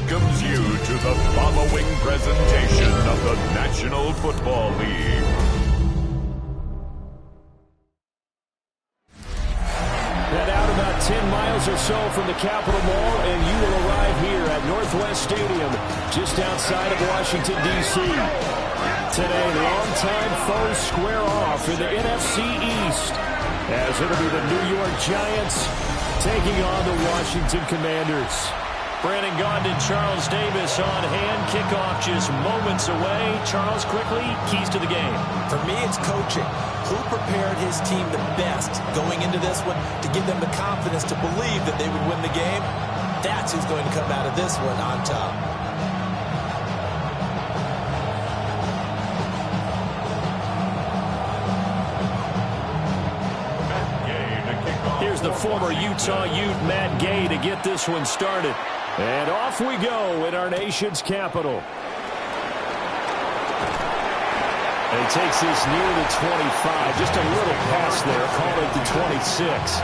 welcomes you to the following presentation of the National Football League. Head out about 10 miles or so from the Capitol Mall, and you will arrive here at Northwest Stadium, just outside of Washington, D.C. Today, longtime foes square off in the NFC East, as it'll be the New York Giants taking on the Washington Commanders. Brandon Gaudin and Charles Davis on hand. Kickoff just moments away. Charles, quickly, keys to the game. For me, it's coaching. Who prepared his team the best going into this one to give them the confidence to believe that they would win the game? That's who's going to come out of this one on top. Here's the former Utah Ute, Matt Gay, to get this one started. And off we go in our nation's capital. And he takes this near the 25. Just a little pass there. Call it the 26.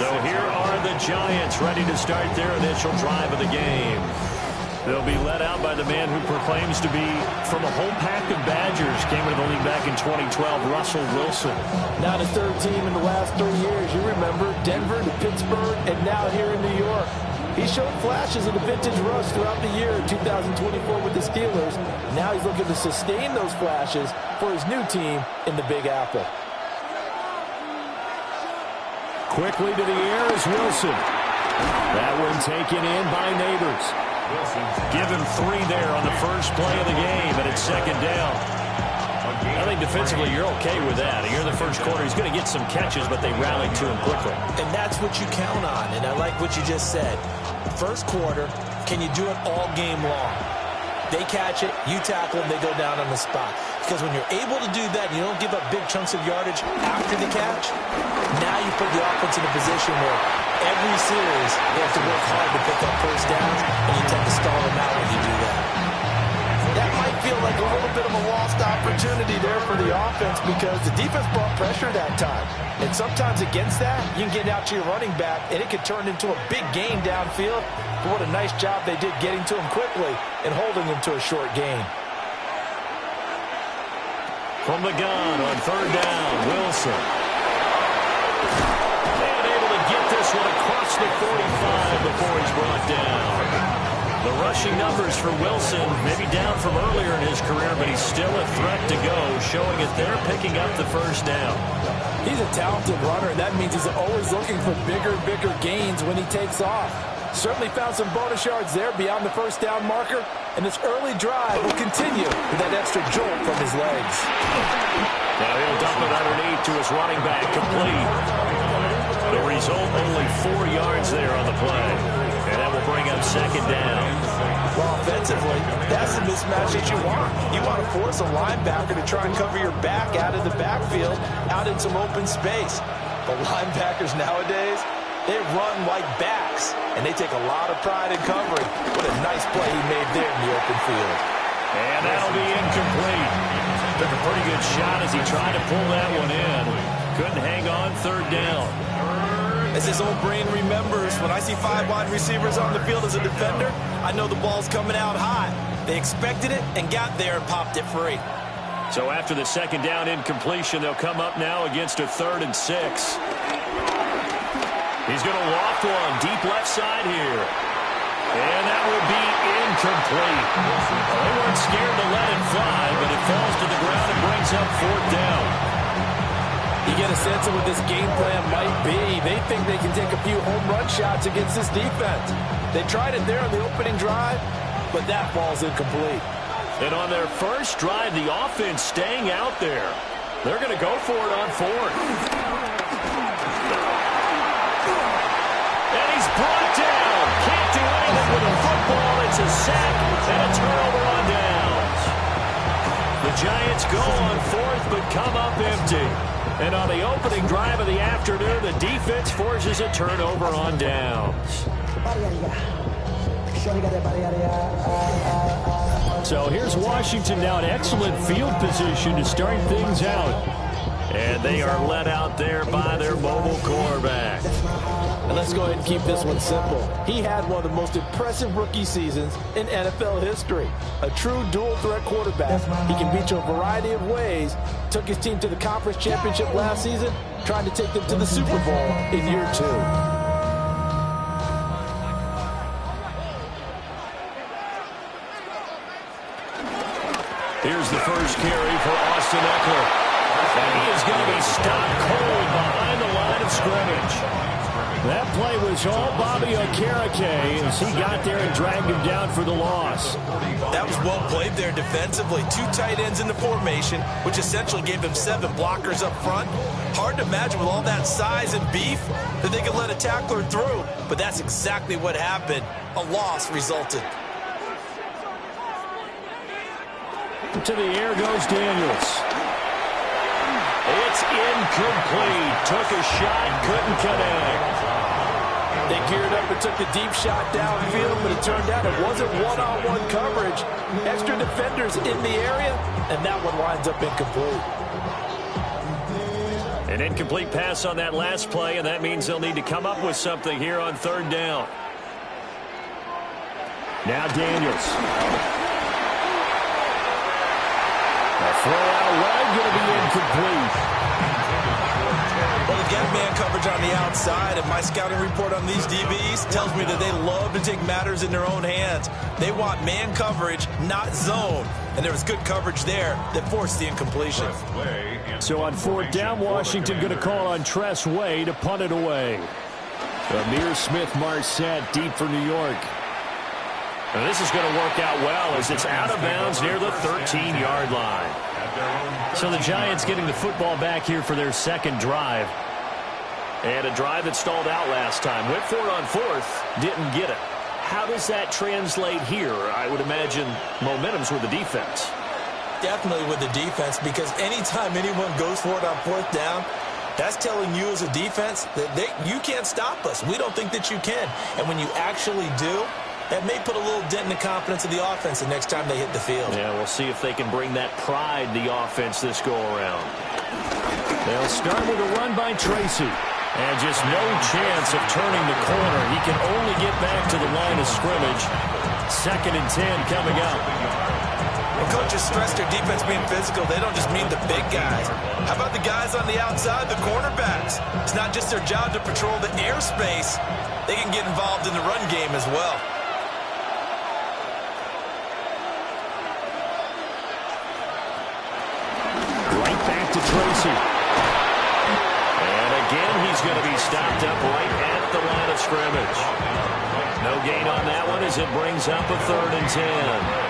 So here are the Giants ready to start their initial drive of the game. They'll be led out by the man who proclaims to be from a whole pack of Badgers. Came into the league back in 2012, Russell Wilson. Now the third team in the last 3 years. You remember Denver to Pittsburgh and now here in New York. He showed flashes of the vintage rush throughout the year in 2024 with the Steelers. Now he's looking to sustain those flashes for his new team in the Big Apple. Quickly to the air is Wilson. That one taken in by Neighbors. Give him 3 there on the first play of the game, and it's second down. I think defensively you're okay with that. Here in the first quarter, he's going to get some catches, but they rallied to him quickly. And that's what you count on, and I like what you just said. First quarter, can you do it all game long? They catch it, you tackle them, they go down on the spot. Because when you're able to do that, you don't give up big chunks of yardage after the catch, now you put the offense in a position where every series they have to work hard to pick up first downs, and you tend to stall them out when you do that. That might feel like a little bit of a lost opportunity there for the offense because the defense brought pressure that time. And sometimes against that, you can get out to your running back, and it can turn into a big gain downfield. But what a nice job they did getting to him quickly and holding him to a short gain. From the gun on third down, Wilson. And able to get this one across the 45 before he's brought down. The rushing numbers for Wilson, maybe down from earlier in his career, but he's still a threat to go, showing it they're picking up the first down. He's a talented runner, and that means he's always looking for bigger and bigger gains when he takes off. Certainly found some bonus yards there beyond the first down marker, and this early drive will continue with that extra jolt from his legs. Now he'll dump it underneath to his running back, complete. The result, only 4 yards there on the play. And that will bring up second down. Well, offensively, that's the mismatch that you want. You want to force a linebacker to try and cover your back out of the backfield, out in some open space. But linebackers nowadays, they run like backs, and they take a lot of pride in covering. What a nice play he made there in the open field. And that'll be incomplete. Took a pretty good shot as he tried to pull that one in. Couldn't hang on third down. As his old brain remembers, when I see 5 wide receivers on the field as a defender, I know the ball's coming out high. They expected it and got there and popped it free. So after the second down incompletion, they'll come up now against a 3rd and 6. He's going to loft one deep left side here. And that will be incomplete. Well, they weren't scared to let it fly, but it falls to the ground and brings up 4th down. You get a sense of what this game plan might be. They think they can take a few home run shots against this defense. They tried it there on the opening drive, but that ball's incomplete. And on their first drive, the offense staying out there. They're going to go for it on 4th. And he's brought down. Can't do anything with a football. It's a sack and a turnover on downs. The Giants go on 4th, but come up empty. And on the opening drive of the afternoon, the defense forces a turnover on downs. So here's Washington now in excellent field position to start things out. And they are led out there by their mobile quarterback. And let's go ahead and keep this one simple. He had one of the most impressive rookie seasons in NFL history. A true dual-threat quarterback. He can beat you a variety of ways. Took his team to the conference championship last season, tried to take them to the Super Bowl in year 2. Here's the first carry for Austin Eckler. And he is going to be stopped cold behind the line of scrimmage. That play was all Bobby Okereke as he got there and dragged him down for the loss. That was well played there defensively. 2 tight ends in the formation, which essentially gave them 7 blockers up front. Hard to imagine with all that size and beef that they could let a tackler through. But that's exactly what happened. A loss resulted. To the air goes Daniels. It's incomplete. Took a shot, couldn't connect. They geared up and took the deep shot downfield, but it turned out it wasn't one-on-one coverage. Extra defenders in the area, and that one winds up incomplete. An incomplete pass on that last play, and that means they'll need to come up with something here on 3rd down. Now Daniels. A throw out wide, going to be incomplete. Well, they've got man coverage on the outside, and my scouting report on these DBs tells me that they love to take matters in their own hands. They want man coverage, not zone. And there was good coverage there that forced the incompletion. So on 4th down, Washington going to call on Tress Way to punt it away. Amir Smith-Marset deep for New York. And this is going to work out well as it's out of bounds near the 13-yard line. So the Giants getting the football back here for their 2nd drive. And a drive that stalled out last time. Went for it on 4th, didn't get it. How does that translate here? I would imagine momentum's with the defense. Definitely with the defense, because anytime anyone goes for it on 4th down, that's telling you as a defense that you can't stop us. We don't think that you can. And when you actually do, that may put a little dent in the confidence of the offense the next time they hit the field. Yeah, we'll see if they can bring that pride to the offense this go-around. They'll start with a run by Tracy. And just no chance of turning the corner. He can only get back to the line of scrimmage. 2nd and 10 coming up. When coaches stress their defense being physical, they don't just mean the big guys. How about the guys on the outside, the cornerbacks? It's not just their job to patrol the airspace. They can get involved in the run game as well. Right back to Tracy. And again, he's going to be stopped up right at the line of scrimmage. No gain on that one as it brings up a 3rd and 10.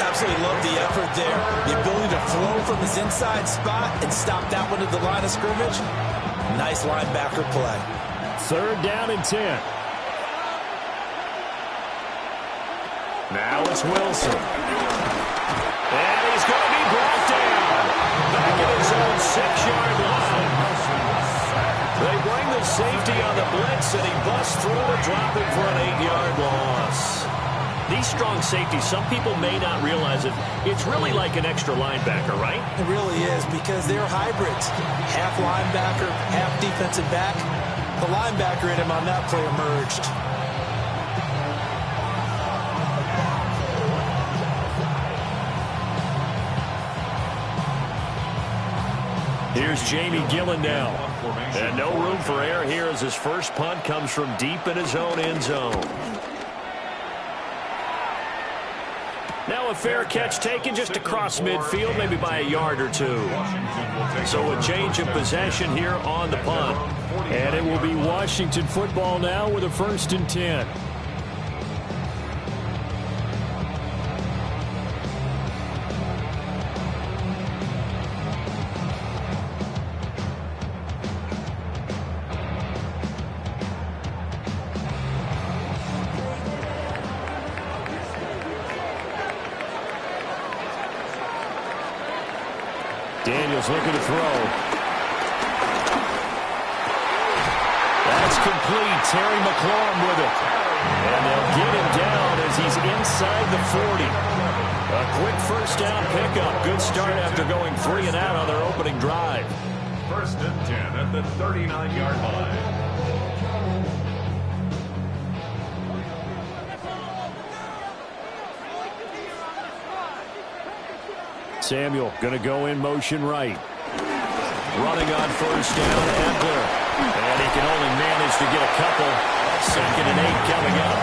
Absolutely love the effort there. The ability to throw from his inside spot and stop that one at the line of scrimmage. Nice linebacker play. 3rd down and 10. Now it's Wilson. And he's going to be brought down. Back at his own 6-yard line. They bring the safety on the blitz, and he busts through to drop it for an 8-yard loss. These strong safeties, some people may not realize it. It's really like an extra linebacker, right? It really is, because they're hybrids. Half linebacker, half defensive back. The linebacker in him on that play emerged. Here's Jamie Gillen now. And no room for error here as his first punt comes from deep in his own end zone. Now a fair catch taken just across midfield, maybe by a yard or 2. So a change of possession here on the punt. And it will be Washington football now with a 1st and 10. Daniels looking to throw. That's complete. Terry McLaurin with it. And they'll get him down as he's inside the 40. A quick 1st down pickup. Good start after going 3 and out on their opening drive. 1st and 10 at the 39-yard line. Samuel going to go in motion right. Running on first down, Eckler. And he can only manage to get a couple. 2nd and 8 coming up.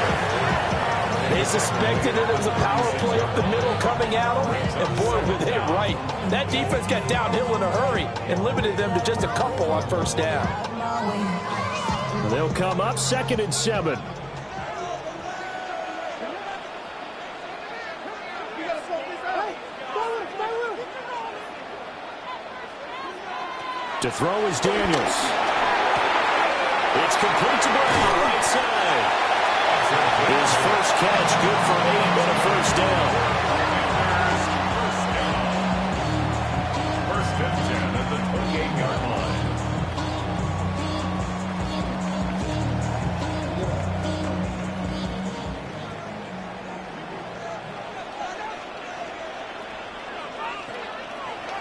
They suspected that it was a power play up the middle coming at them, and boy, were they right. That defense got downhill in a hurry and limited them to just a couple on first down. They'll come up 2nd and 7. To throw is Daniels. It's complete to Brown, right side. His first catch, good for 8 and a first down. First and 10 at the 28-yard line.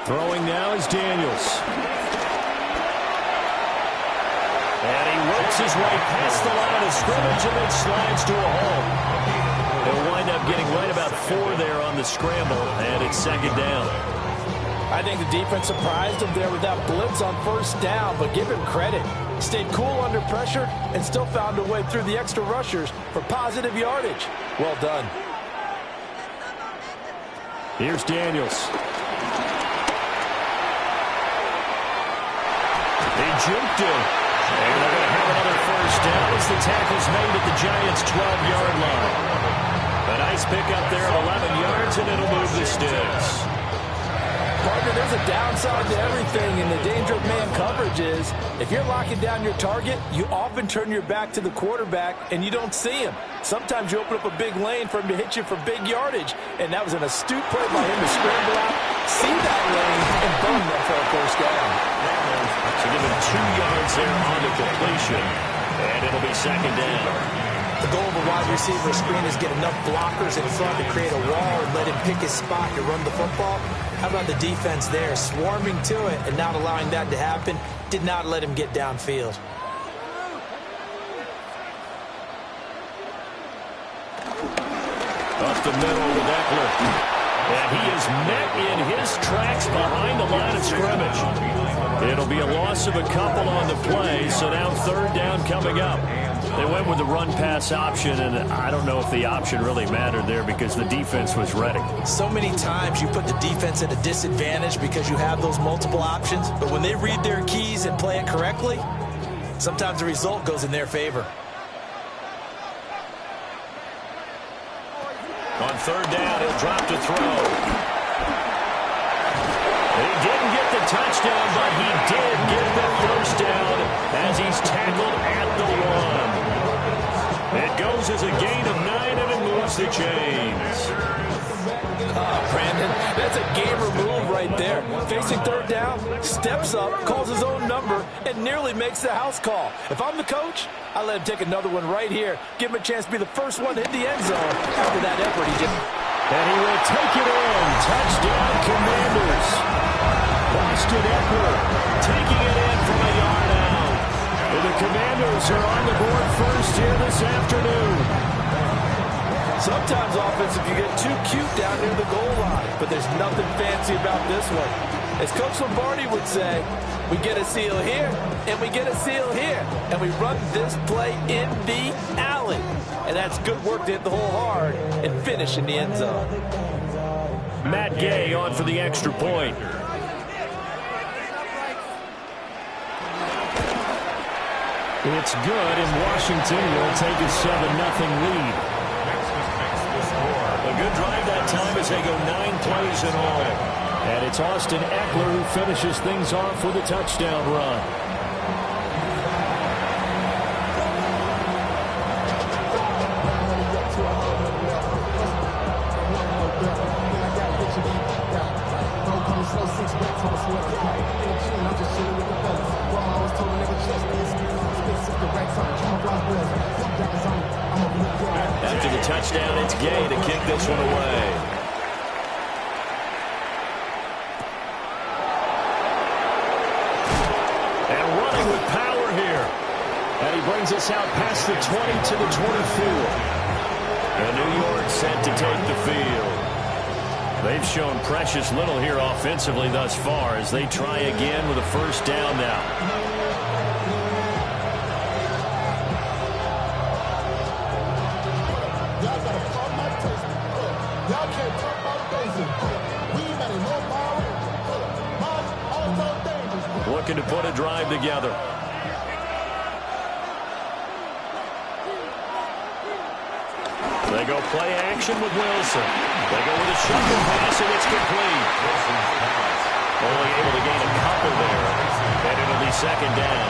Throwing now is Daniels. And he works his way past the line of scrimmage and then slides to a hole. He'll wind up getting right about 4 there on the scramble, and it's 2nd down. I think the defense surprised him there with that blitz on first down, but give him credit. Stayed cool under pressure and still found a way through the extra rushers for positive yardage. Well done. Here's Daniels. They juked him. And they're going to have another first down as the tackle's made at the Giants' 12-yard line. A nice pickup there of 11 yards, and it'll move the sticks. Partner, there's a downside to everything, and the danger of man coverage is if you're locking down your target, you often turn your back to the quarterback, and you don't see him. Sometimes you open up a big lane for him to hit you for big yardage, and that was an astute play by him to scramble out, see that lane, and burn them for a first down. So give him 2 yards there on the completion, and it'll be 2nd down. The goal of a wide receiver screen is get enough blockers in front to create a wall and let him pick his spot to run the football. How about the defense there, swarming to it and not allowing that to happen? Did not let him get downfield. Up the middle with Eckler. And he is met in his tracks behind the line of scrimmage. It'll be a loss of a couple on the play, so now 3rd down coming up. They went with the run-pass option, and I don't know if the option really mattered there because the defense was ready. So many times you put the defense at a disadvantage because you have those multiple options, but when they read their keys and play it correctly, sometimes the result goes in their favor. On 3rd down, he'll drop to throw. He didn't get the touchdown, but he did get the first down as he's tackled at the 1. It goes as a gain of 9, and it moves the chains. Brandon, that's a gamer move right there. Facing 3rd down, steps up, calls his own number, and nearly makes the house call. If I'm the coach, I let him take another one right here. Give him a chance to be the first one to hit the end zone after that effort he did. And he will take it in. Touchdown, Commanders. Austin Eckler taking it in from a yard out. And the Commanders are on the board first here this afternoon. Sometimes offensive, you get too cute down near the goal line, but there's nothing fancy about this one. As Coach Lombardi would say, we get a seal here, and we get a seal here, and we run this play in the alley. And that's good work to hit the hole hard and finish in the end zone. Matt Gay on for the extra point. It's good, and Washington will take a 7-0 lead. A good drive that time as they go 9 plays in all. And it's Austin Eckler who finishes things off with a touchdown run. After the touchdown, it's Gay to kick this one away. And running with power here. And he brings us out past the 20 to the 24. And New York set to take the field. They've shown precious little here offensively thus far as they try again with a first down now. Looking to put a drive together. They go play action with Wilson. They go with a shuffle pass, and it's complete. Only able to gain a couple there, and it'll be second down.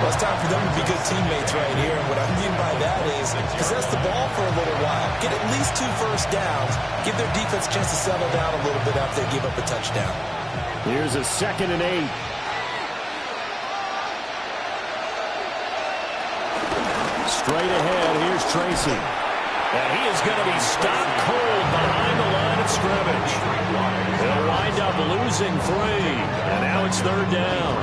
Well, it's time for them to be good teammates right here, and what I mean by that is possess the ball for a little while, get at least 2 first downs, give their defense a chance to settle down a little bit after they give up a touchdown. Here's a 2nd and 8. Straight ahead, here's Tracy. And he is going to be stopped cold behind the line of scrimmage. They'll wind up losing 3. And now it's 3rd down.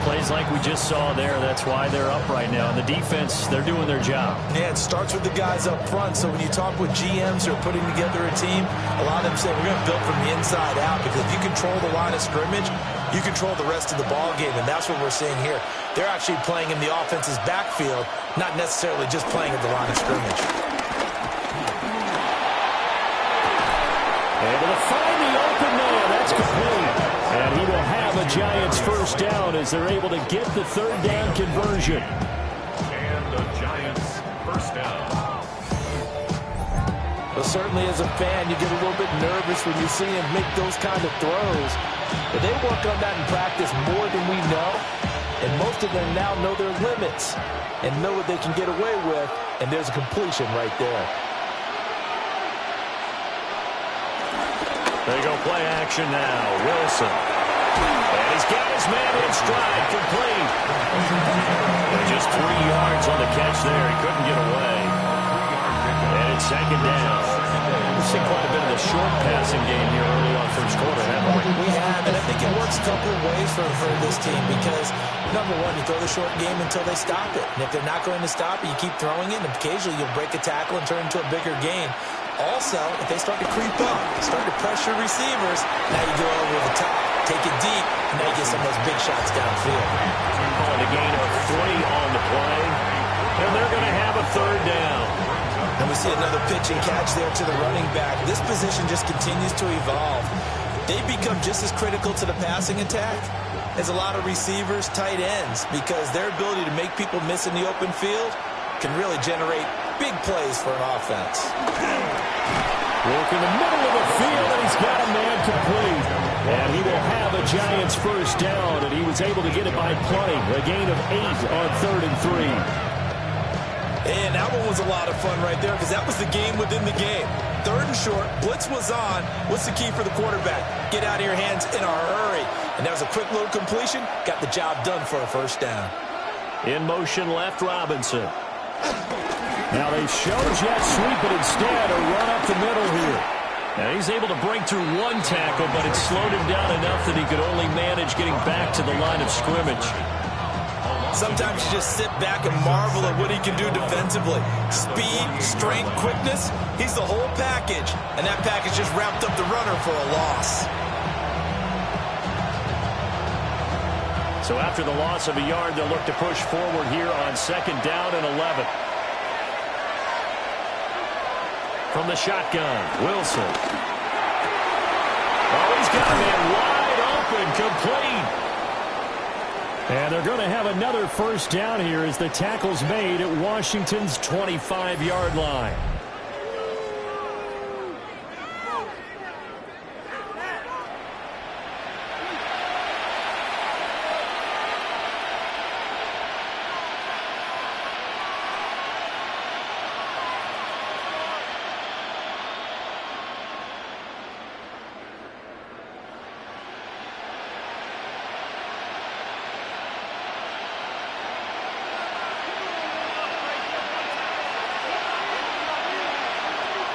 Plays like we just saw there. That's why they're up right now. And the defense, they're doing their job. Yeah, it starts with the guys up front. So when you talk with GMs who are putting together a team, a lot of them say we're going to build from the inside out. Because if you control the line of scrimmage, you control the rest of the ball game. And that's what we're seeing here. They're actually playing in the offense's backfield, not necessarily just playing at the line of scrimmage. Able to find the open man. That's complete. And he will have a Giants first down as they're able to get the 3rd down conversion. And the Giants first down. Well, certainly as a fan, you get a little bit nervous when you see him make those kind of throws. But they work on that in practice more than we know. And most of them now know their limits and know what they can get away with. And there's a completion right there. They go play action now. Wilson. And he's got his man in stride, complete. And just 3 yards on the catch there. He couldn't get away. And it's 2nd down. We've seen quite a bit of the short passing game here early on first quarter, haven't we? We have, and I think it works a couple of ways for this team because, number one, you throw the short game until they stop it. And if they're not going to stop it, you keep throwing it, and occasionally you'll break a tackle and turn it into a bigger game. Also, if they start to creep up, start to pressure receivers, now you go over the top, take it deep, and now you get some of those big shots downfield. On the gain of 3 on the play, and they're going to have a 3rd down. And we see another pitch and catch there to the running back. This position just continues to evolve. They become just as critical to the passing attack as a lot of receivers, tight ends, because their ability to make people miss in the open field can really generate big plays for an offense. Work in the middle of the field, and he's got a man complete. And he will have a Giants first down, and he was able to get it by plenty. A gain of 8 on 3rd and 3. And that one was a lot of fun right there because that was the game within the game. 3rd and short, blitz was on. What's the key for the quarterback? Get out of your hands in a hurry. And that was a quick little completion. Got the job done for a first down. In motion left, Robinson. Now they show jet sweep, but instead a run up the middle here. Now he's able to break through 1 tackle, but it slowed him down enough that he could only manage getting back to the line of scrimmage. Sometimes you just sit back and marvel at what he can do defensively. Speed, strength, quickness, he's the whole package. And that package just wrapped up the runner for a loss. So after the loss of a yard, they'll look to push forward here on 2nd down and 11. From the shotgun, Wilson. Oh, he's got a man wide open, complete. And they're going to have another first down here as the tackle's made at Washington's 25-yard line.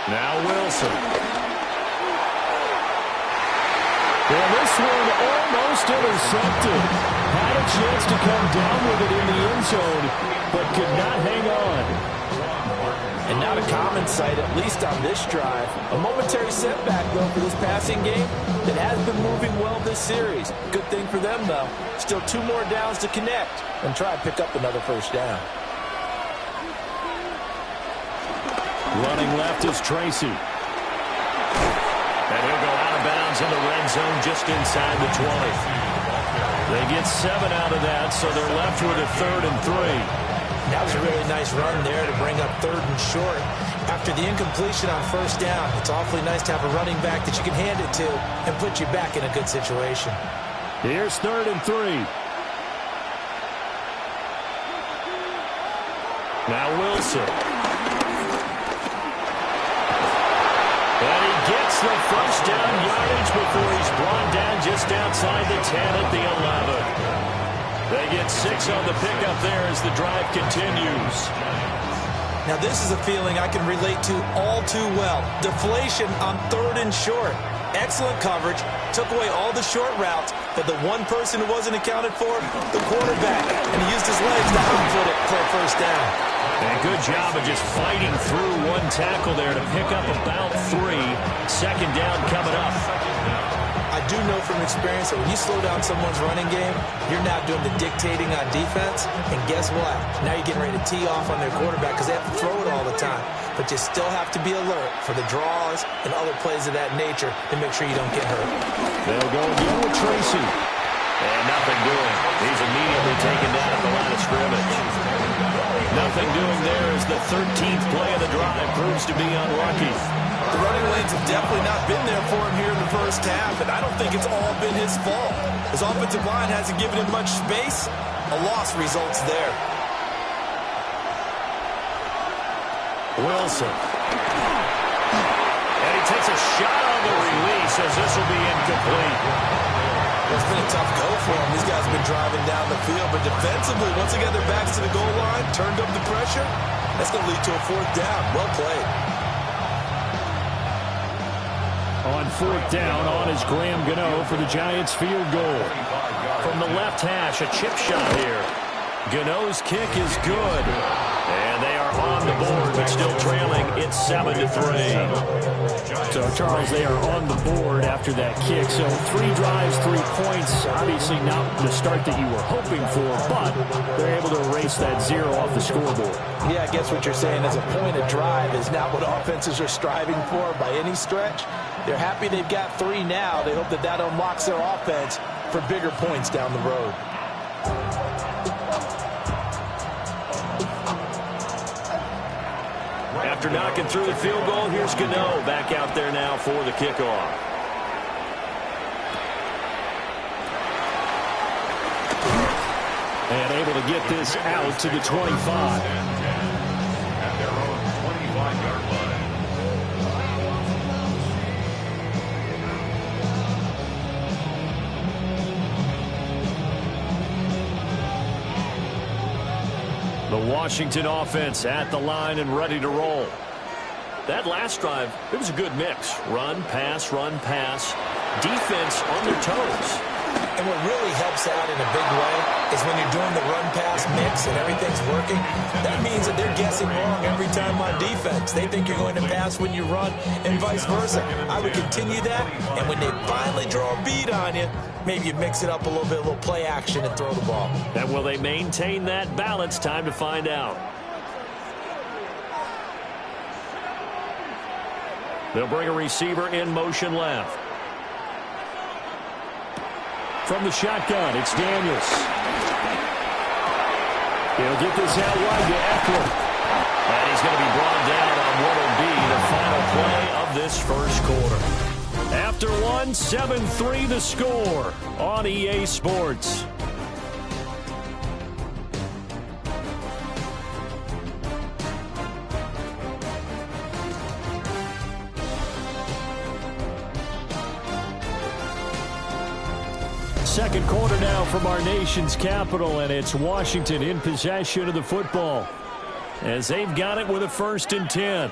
Now Wilson. And this one almost intercepted. Had a chance to come down with it in the end zone, but could not hang on. And not a common sight, at least on this drive. A momentary setback, though, for this passing game that has been moving well this series. Good thing for them, though. Still 2 more downs to connect and try to pick up another first down. Running left is Tracy. And he'll go out of bounds in the red zone just inside the 20. They get 7 out of that, so they're left with a 3rd and 3. That was a really nice run there to bring up 3rd and short. After the incompletion on first down, it's awfully nice to have a running back that you can hand it to and put you back in a good situation. Here's 3rd and 3. Now Wilson. And he gets the first down yardage before he's brought down just outside the 10 at the 11. They get 6 on the pickup there as the drive continues. Now this is a feeling I can relate to all too well. Deflation on 3rd and short. Excellent coverage. Took away all the short routes. But the one person who wasn't accounted for, the quarterback. And he used his legs to hot-foot it for a first down. And a good job of just fighting through one tackle there to pick up about 3. 2nd down coming up. I do know from experience that when you slow down someone's running game, you're now doing the dictating on defense. And guess what? Now you're getting ready to tee off on their quarterback because they have to throw it all the time. But you still have to be alert for the draws and other plays of that nature to make sure you don't get hurt. They'll go again with Tracy. And nothing doing. He's immediately taken down at the line of scrimmage. Nothing doing there as the 13th play of the drive proves to be unlucky. The running lanes have definitely not been there for him here in the first half, and I don't think it's all been his fault. His offensive line hasn't given him much space. A loss results there. Wilson. And he takes a shot on the release as this will be incomplete. It's been a tough go for him. These guys have been driving down the field, but defensively, once they got their backs to the goal line, turned up the pressure, that's going to lead to a 4th down. Well played. On 4th down, on is Graham Gano for the Giants field goal. From the left hash, a chip shot here. Gano's kick is good. And they are on the board, but still trailing. It's 7-3. So, Charles, they are on the board after that kick. So, 3 drives, 3 points. Obviously not the start that you were hoping for, but they're able to erase that 0 off the scoreboard. Yeah, I guess what you're saying is a point of drive is not what offenses are striving for by any stretch. They're happy they've got 3 now. They hope that that unlocks their offense for bigger points down the road. After knocking through the field goal, here's Gano back out there now for the kickoff. And able to get this out to the 25. At their own 25-yard line. The Washington offense at the line and ready to roll. That last drive, it was a good mix. Run, pass, defense on their toes. And what really helps out in a big way is when you're doing the run-pass mix and everything's working, that means that they're guessing wrong every time on defense. They think you're going to pass when you run and vice versa. I would continue that, and when they finally draw a beat on you, maybe you mix it up a little play action and throw the ball. And will they maintain that balance? Time to find out. They'll bring a receiver in motion left. From the shotgun, it's Daniels. He'll get this out wide to Eckler. And he's going to be brought down on what will be the final play of this first quarter. After 7-3 the score on EA Sports. Second quarter now from our nation's capital, and it's Washington in possession of the football as they've got it with a 1st and 10.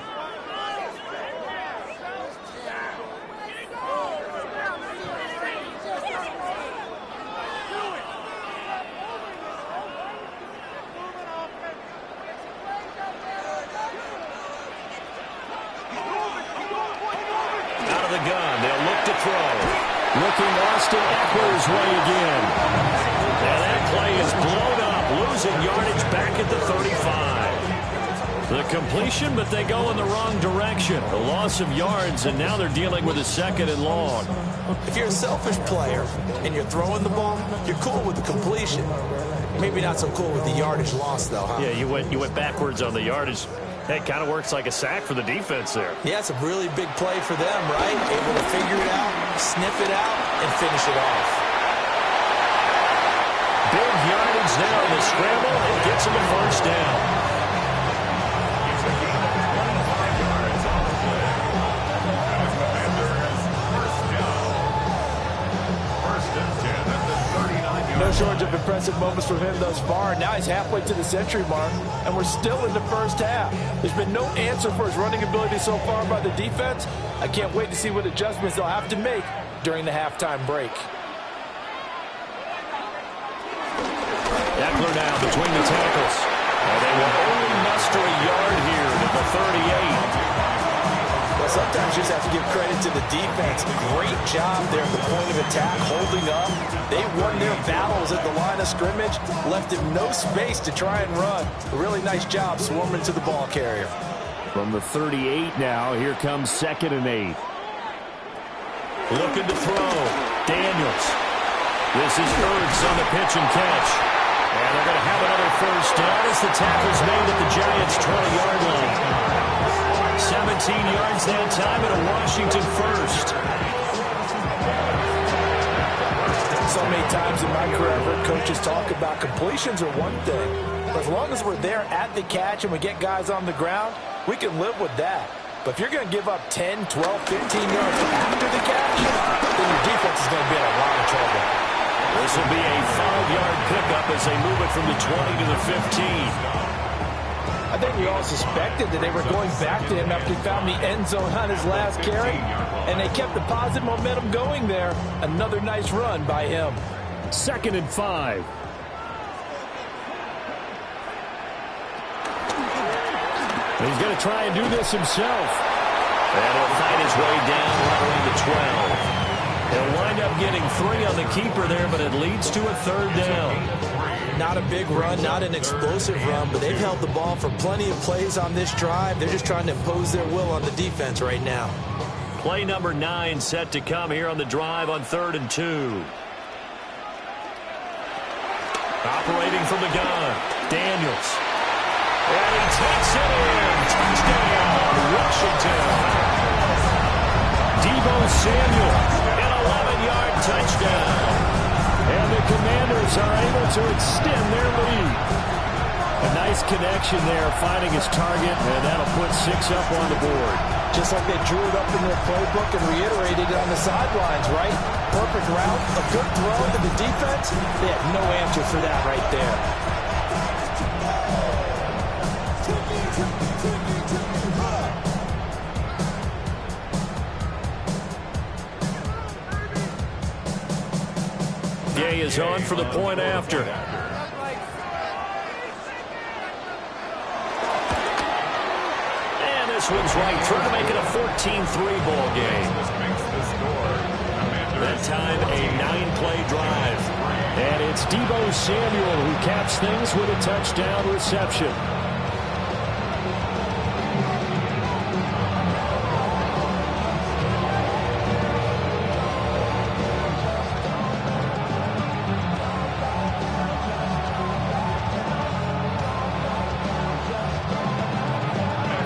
to throw. Looking Austin Eckler's way again. And that play is blown up, losing yardage back at the 35. The completion, but they go in the wrong direction. The loss of yards, and now they're dealing with a 2nd and long. If you're a selfish player and you're throwing the ball, you're cool with the completion. Maybe not so cool with the yardage loss, though, huh? Yeah, you went backwards on the yardage. That kind of works like a sack for the defense there. Yeah, it's a really big play for them, right? Able to figure it out, sniff it out, and finish it off. Big yardage now in the scramble. It gets him a first down. No shortage of impressive moments from him thus far. Now he's halfway to the century mark, and we're still in the first half. There's been no answer for his running ability so far by the defense. I can't wait to see what adjustments they'll have to make during the halftime break. Eckler now between the tackles. And they will only muster a yard here at the 38. Well, sometimes you just have to give credit to the defense. Great job there at the point of attack, holding up. They won their battles at the line of scrimmage, left him no space to try and run. A really nice job swarming to the ball carrier. From the 38 now, here comes 2nd and 8. Looking to throw. Daniels. This is Ertz on the pitch and catch. And they're going to have another first down as the tackle's made at the Giants' 20-yard line. 17 yards that time and a Washington first. So many times in my career, I've heard coaches talk about completions are one thing. But as long as we're there at the catch and we get guys on the ground, we can live with that. But if you're going to give up 10, 12, 15 yards after the catch, then your defense is going to be in a lot of trouble. This will be a 5-yard pickup as they move it from the 20 to the 15. I think we all suspected that they were going back to him after he found the end zone on his last carry, and they kept the positive momentum going there. Another nice run by him. 2nd and 5. He's going to try and do this himself. And he'll find his way down right around the 12. He'll wind up getting 3 on the keeper there, but it leads to a 3rd down. Not a big run, not an explosive run, but they've held the ball for plenty of plays on this drive. They're just trying to impose their will on the defense right now. Play number 9 set to come here on the drive on 3rd and 2. Operating from the gun, Daniels. And he takes it in. Touchdown, Washington. Deebo Samuel, an 11-yard touchdown. And the Commanders are able to extend their lead. A nice connection there, finding his target, and that'll put 6 up on the board. Just like they drew it up in their playbook and reiterated it on the sidelines, right? Perfect route, a good throw to the defense. They had no answer for that right there. Gay is on for the point after. And this one's right through to make it a 14-3 ball game. That time a 9-play drive. And it's Deebo Samuel who caps things with a touchdown reception.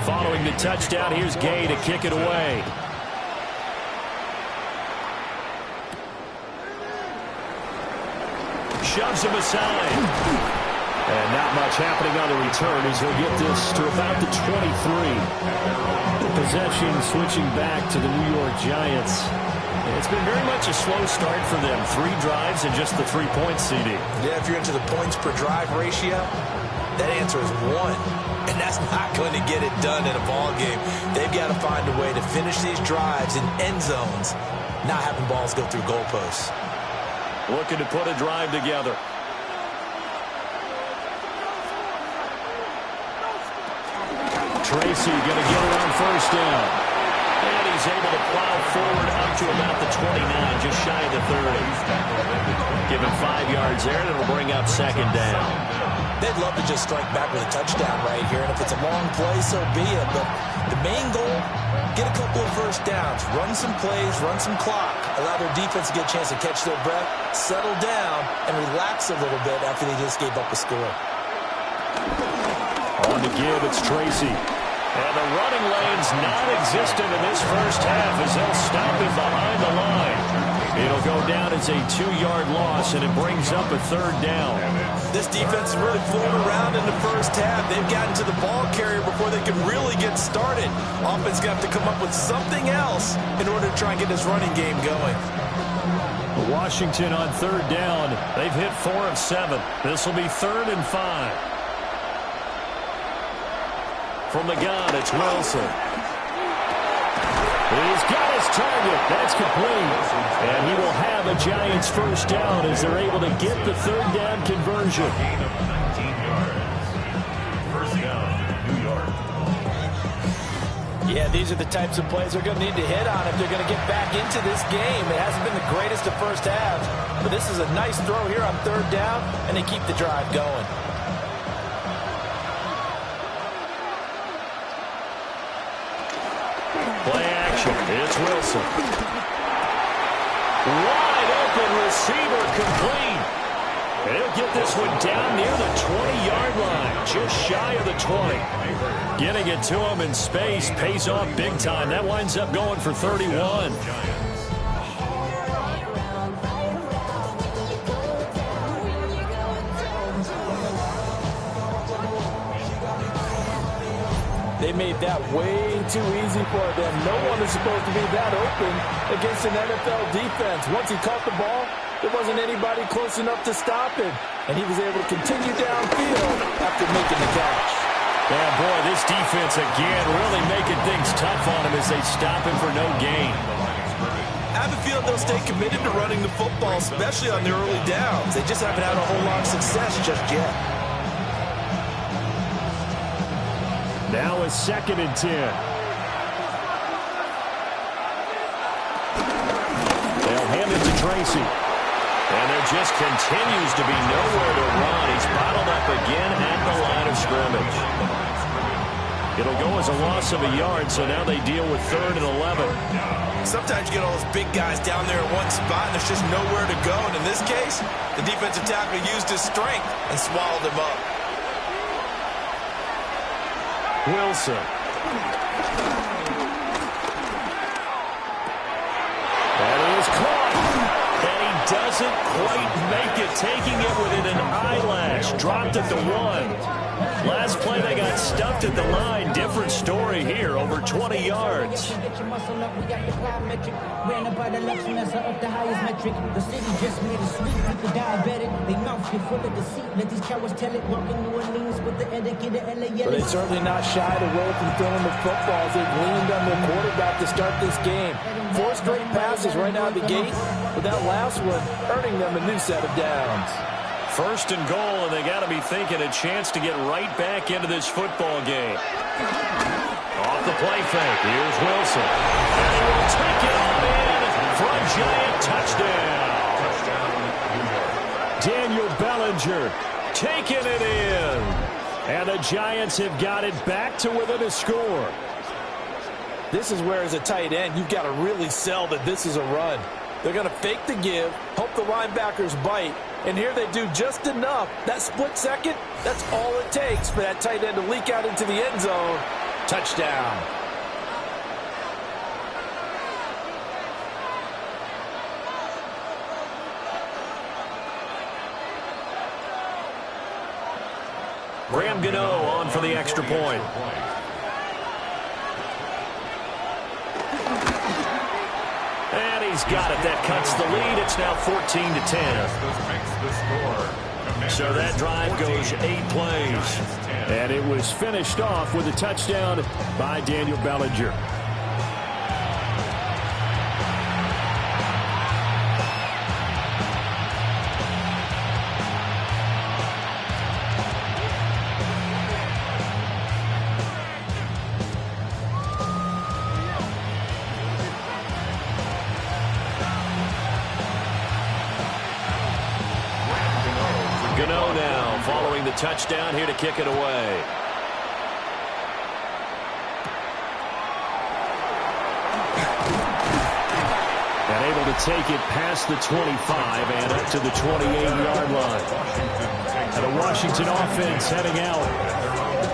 Following the touchdown, here's Gay to kick it away. Shoves him aside. And not much happening on the return as he'll get this to about the 23. The possession switching back to the New York Giants. It's been very much a slow start for them. 3 drives and just the 3 points, CD. Yeah, if you're into the points per drive ratio, that answer is 1. And that's not going to get it done in a ball game. They've got to find a way to finish these drives in end zones, not having balls go through goalposts. Looking to put a drive together. Tracy going to get it on first down. And he's able to plow forward up to about the 29, just shy of the 30. Give him 5 yards there, and it'll bring up second down. They'd love to just strike back with a touchdown right here, and if it's a long play, so be it. But the main goal, get a couple of first downs, run some plays, run some clock, allow their defense to get a chance to catch their breath, settle down, and relax a little bit after they just gave up a score. On to give, it's Tracy. And the running lane's non-existent in this first half as they'll stop him behind the line. It'll go down as a 2-yard loss, and it brings up a third down. This defense is really fooling around in the first half. They've gotten to the ball carrier before they can really get started. Offense going to have to come up with something else in order to try and get this running game going. Washington on third down. They've hit 4 of 7. This will be 3rd and 5. From the gun, it's Wilson. He's got his target. That's complete. And he will have a Giants first down as they're able to get the third down conversion. First down, New York. Yeah, these are the types of plays they're going to need to hit on if they're going to get back into this game. It hasn't been the greatest of first halves, but this is a nice throw here on third down, and they keep the drive going. Play action. It's Wilson. Wide open receiver complete. He'll get this one down near the 20-yard line, just shy of the 20. Getting it to him in space pays off big time. That winds up going for 31. They made that way too easy for them. No one is supposed to be that open against an NFL defense. Once he caught the ball, there wasn't anybody close enough to stop him. And he was able to continue downfield after making the catch. Yeah, boy, this defense again really making things tough on him as they stop him for no gain. I have a feeling they'll stay committed to running the football, especially on the early downs. They just haven't had a whole lot of success just yet. Now it's 2nd and 10. They'll hand it to Tracy. And there just continues to be nowhere to run. He's bottled up again at the line of scrimmage. It'll go as a loss of a yard, so now they deal with 3rd and 11. Sometimes you get all those big guys down there in one spot, and there's just nowhere to go. And in this case, the defensive tackle used his strength and swallowed him up. Wilson. That is caught. And he doesn't quite make it, taking it within an eyelash. Dropped at the 1. Last play, they got stuffed at the line. Different story here, over 20 yards. Ran about election as up the highest metric. The city just made a sweep with the diabetic. They mouth get full of deceit. Let these cowards tell it. Walking New Orleans with the etiquette of LA. But they certainly not shied away from throwing the footballs. They've leaned on their quarterback to start this game. 4 straight passes right out of the gate, with that last one earning them a new set of downs. 1st and goal, and they got to be thinking a chance to get right back into this football game. Off the play fake, here's Wilson. And he will take it on in for a Giant touchdown. Daniel Bellinger taking it in. And the Giants have got it back to within a score. This is where, as a tight end, you've got to really sell that this is a run. They're going to fake the give, hope the linebackers bite, and here they do just enough. That split second, that's all it takes for that tight end to leak out into the end zone. Touchdown. Graham Gano on for the extra point. And he's got it. That cuts the lead. It's now 14-10. So that drive goes 8 plays. And it was finished off with a touchdown by Daniel Bellinger. the touchdown here to kick it away. And able to take it past the 25 and up to the 28-yard line. And the Washington offense heading out.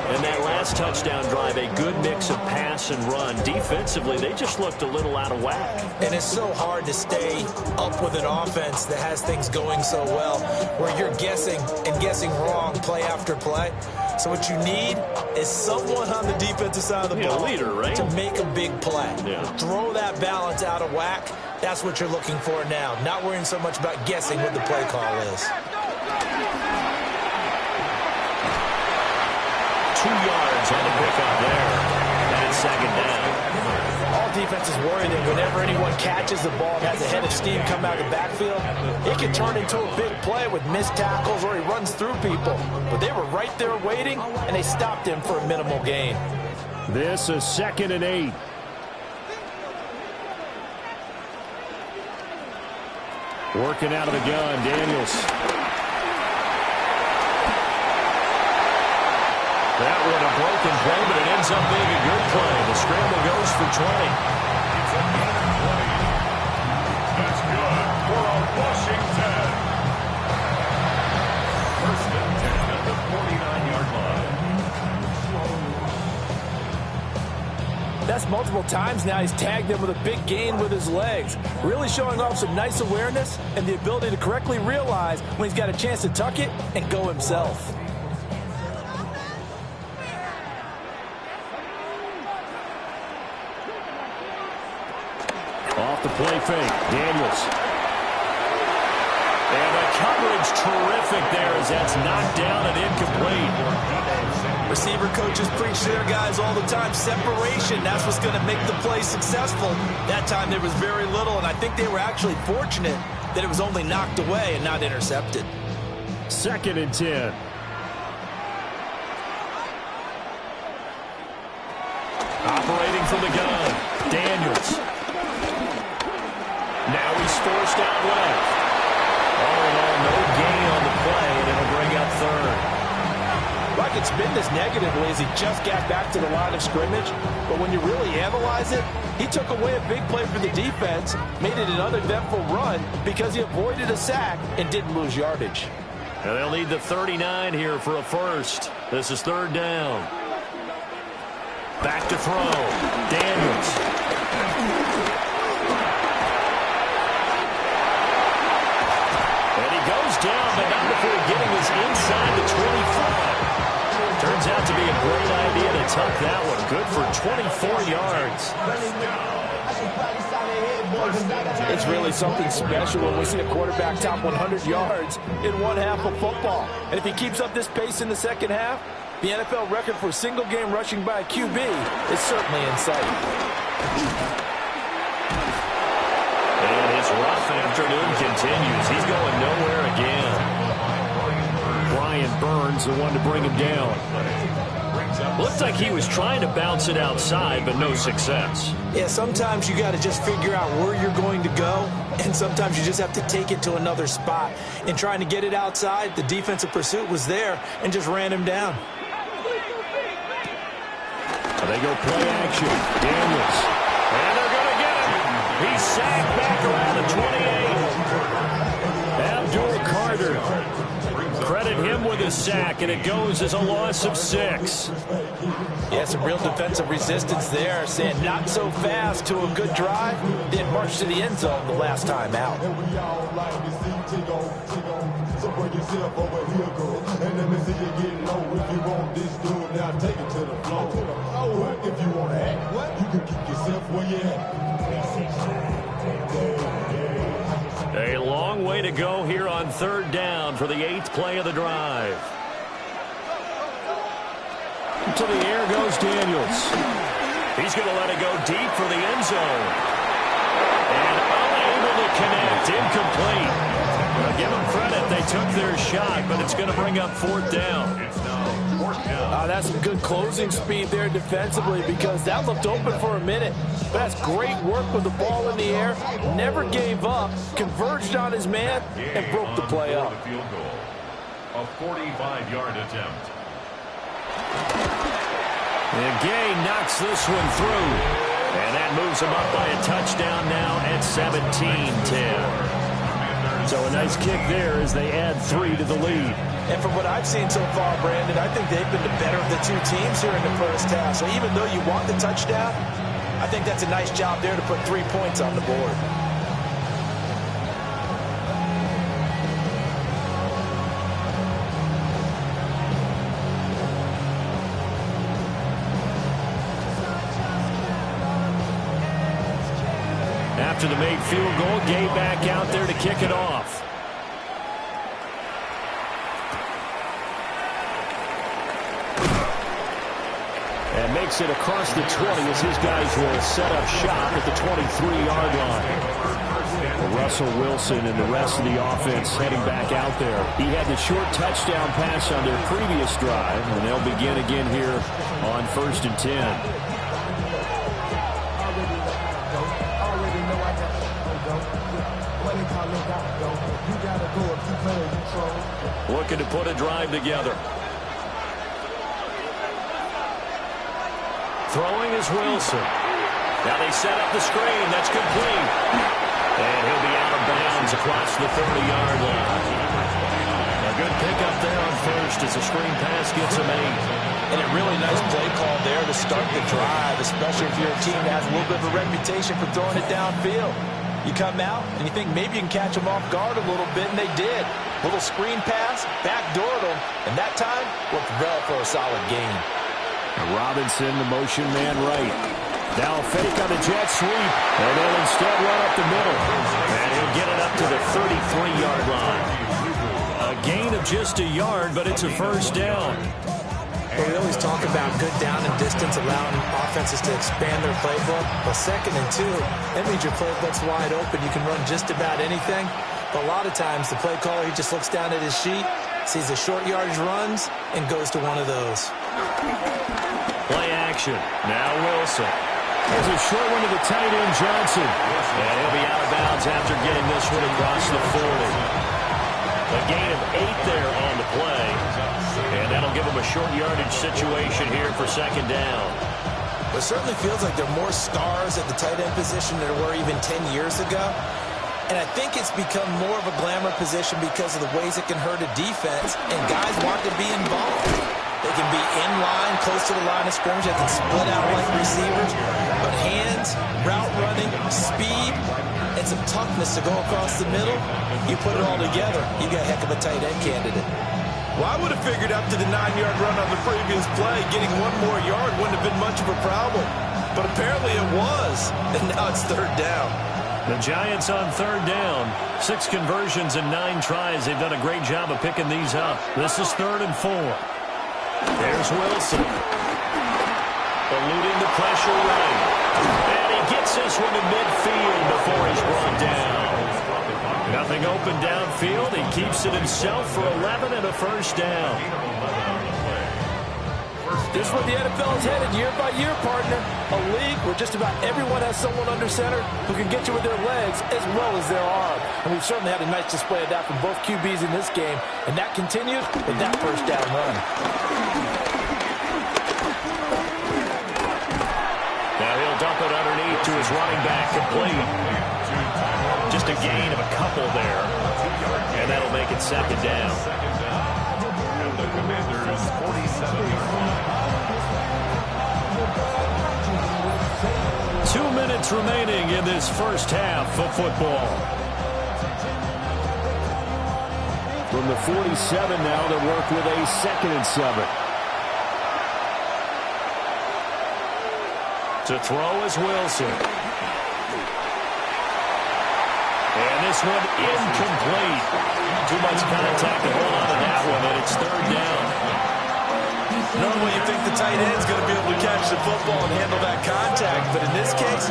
And that last touchdown drive, a good mix of pass and run. Defensively, they just looked a little out of whack. And it's so hard to stay up with an offense that has things going so well, where you're guessing and guessing wrong play after play. So what you need is someone on the defensive side of the ball, leader, right? To make a big play. Yeah. Throw that balance out of whack. That's what you're looking for now. Not worrying so much about guessing what the play call is. 2 yards on the pickup there. And it's second down. All defenses worry that whenever anyone catches the ball and has a head of steam come out of the backfield, it can turn into a big play with missed tackles or he runs through people. But they were right there waiting, and they stopped him for a minimal gain. This is 2nd and 8. Working out of the gun, Daniels. That one a broken play, but it ends up being a good play. The scramble goes for 20. It's another 20. That's good for a Washington. 1st and 10 at the 49-yard line. That's multiple times now he's tagged them with a big gain with his legs. Really showing off some nice awareness and the ability to correctly realize when he's got a chance to tuck it and go himself. Off the play fake, Daniels. And the coverage terrific there as that's knocked down and incomplete. Receiver coaches preach to their guys all the time. Separation, that's what's going to make the play successful. That time there was very little, and I think they were actually fortunate that it was only knocked away and not intercepted. 2nd and 10. Operating from the gun, Daniels. Now he's forced out left. All in all, no gain on the play, and it'll bring up 3rd. I could spin this negatively as he just got back to the line of scrimmage, but when you really analyze it, he took away a big play for the defense, made it an uneventful run because he avoided a sack and didn't lose yardage. And they'll need the 39 here for a first. This is 3rd down. Back to throw. Daniels. And he goes down, but not before getting us inside the 25. Turns out to be a great idea to tuck that one. Good for 24 yards. It's really something special when we see a quarterback top 100 yards in one half of football. And if he keeps up this pace in the second half, the NFL record for single game rushing by a QB is certainly in sight. And his rough afternoon continues. He's going nowhere again. Brian Burns, the one to bring him down. Looked like he was trying to bounce it outside, but no success. Yeah, sometimes you got to just figure out where you're going to go, and sometimes you just have to take it to another spot. In trying to get it outside, the defensive pursuit was there and just ran him down. They go play action. Daniels. And they're going to get him. He's sacked back around the 28. Abdul Carter. Credit him with his sack, and it goes as a loss of 6. Yeah, some real defensive resistance there, saying not so fast to a good drive, then march to the end zone the last time out. A long way to go here on 3rd down for the 8th play of the drive. To the air goes Daniels. He's going to let it go deep for the end zone. And unable to connect, incomplete. Well, give them credit, they took their shot, but it's going to bring up 4th down. That's some good closing speed there defensively because that looked open for a minute. But that's great work with the ball in the air. Never gave up, converged on his man, and broke the play up. a 45-yard attempt. And Gay knocks this one through. And that moves him up by a touchdown now at 17-10. So a nice kick there as they add 3 to the lead. And from what I've seen so far, Brandon, I think they've been the better of the two teams here in the first half. So even though you want the touchdown, I think that's a nice job there to put 3 points on the board. After the made field goal, Gay back out there to kick it off. And makes it across the 20 as his guys will set up shop at the 23-yard line. Russell Wilson and the rest of the offense heading back out there. He had the short touchdown pass on their previous drive, and they'll begin again here on 1st and 10. Looking to put a drive together. Throwing is Wilson. Now they set up the screen. That's complete. And he'll be out of bounds across the 30-yard line. A good pickup there on first as the screen pass gets him 8. And a really nice play call there to start the drive, especially if you're a team that has a little bit of a reputation for throwing it downfield. You come out and you think maybe you can catch them off guard a little bit, and they did. Little screen pass, backdoored them, and that time worked well for a solid gain. Robinson, the motion man right. Now a fake on the jet sweep, and they'll instead run up the middle. And he'll get it up to the 33-yard line. A gain of just a yard, but it's a first down. Well, we always talk about good down and distance, allowing offenses to expand their playbook. Well, 2nd and 2, that means your playbook's wide open. You can run just about anything. But a lot of times, the play caller, he just looks down at his sheet, sees the short yardage runs, and goes to one of those. Play action. Now Wilson. There's a short one to the tight end, Johnson. And he'll be out of bounds after getting this one across the 40. A gain of 8 there on the play. And that'll give them a short yardage situation here for 2nd down. It certainly feels like there are more stars at the tight end position than there were even 10 years ago. And I think it's become more of a glamour position because of the ways it can hurt a defense, and guys want to be involved. They can be in line, close to the line of scrimmage. They can split out like receivers. But hands, route running, speed, and some toughness to go across the middle, you put it all together, you got a heck of a tight end candidate. Well, I would have figured up to the 9-yard run on the previous play, getting 1 more yard wouldn't have been much of a problem. But apparently it was, and now it's 3rd down. The Giants on 3rd down. 6 conversions and 9 tries. They've done a great job of picking these up. This is 3rd and 4. There's Wilson. Eluding the pressure right. And he gets this one to midfield before he's brought down. Nothing open downfield. He keeps it himself for 11 and a first down. This is where the NFL is headed year by year, partner. A league where just about everyone has someone under center who can get you with their legs as well as their arm. And we've certainly had a nice display of that from both QBs in this game. And that continues with that first down run. Now he'll dump it underneath to his running back, complete. Just a gain of a couple there. And that'll make it 2nd down. And the Commanders' 47-yard 2 minutes remaining in this first half of football. From the 47 now, they'll work with a 2nd and 7. To throw is Wilson. And this one incomplete. Too much contact to hold on to that one, and it's 3rd down. Normally you think the tight end's going to be able to catch the football and handle that contact, but in this case,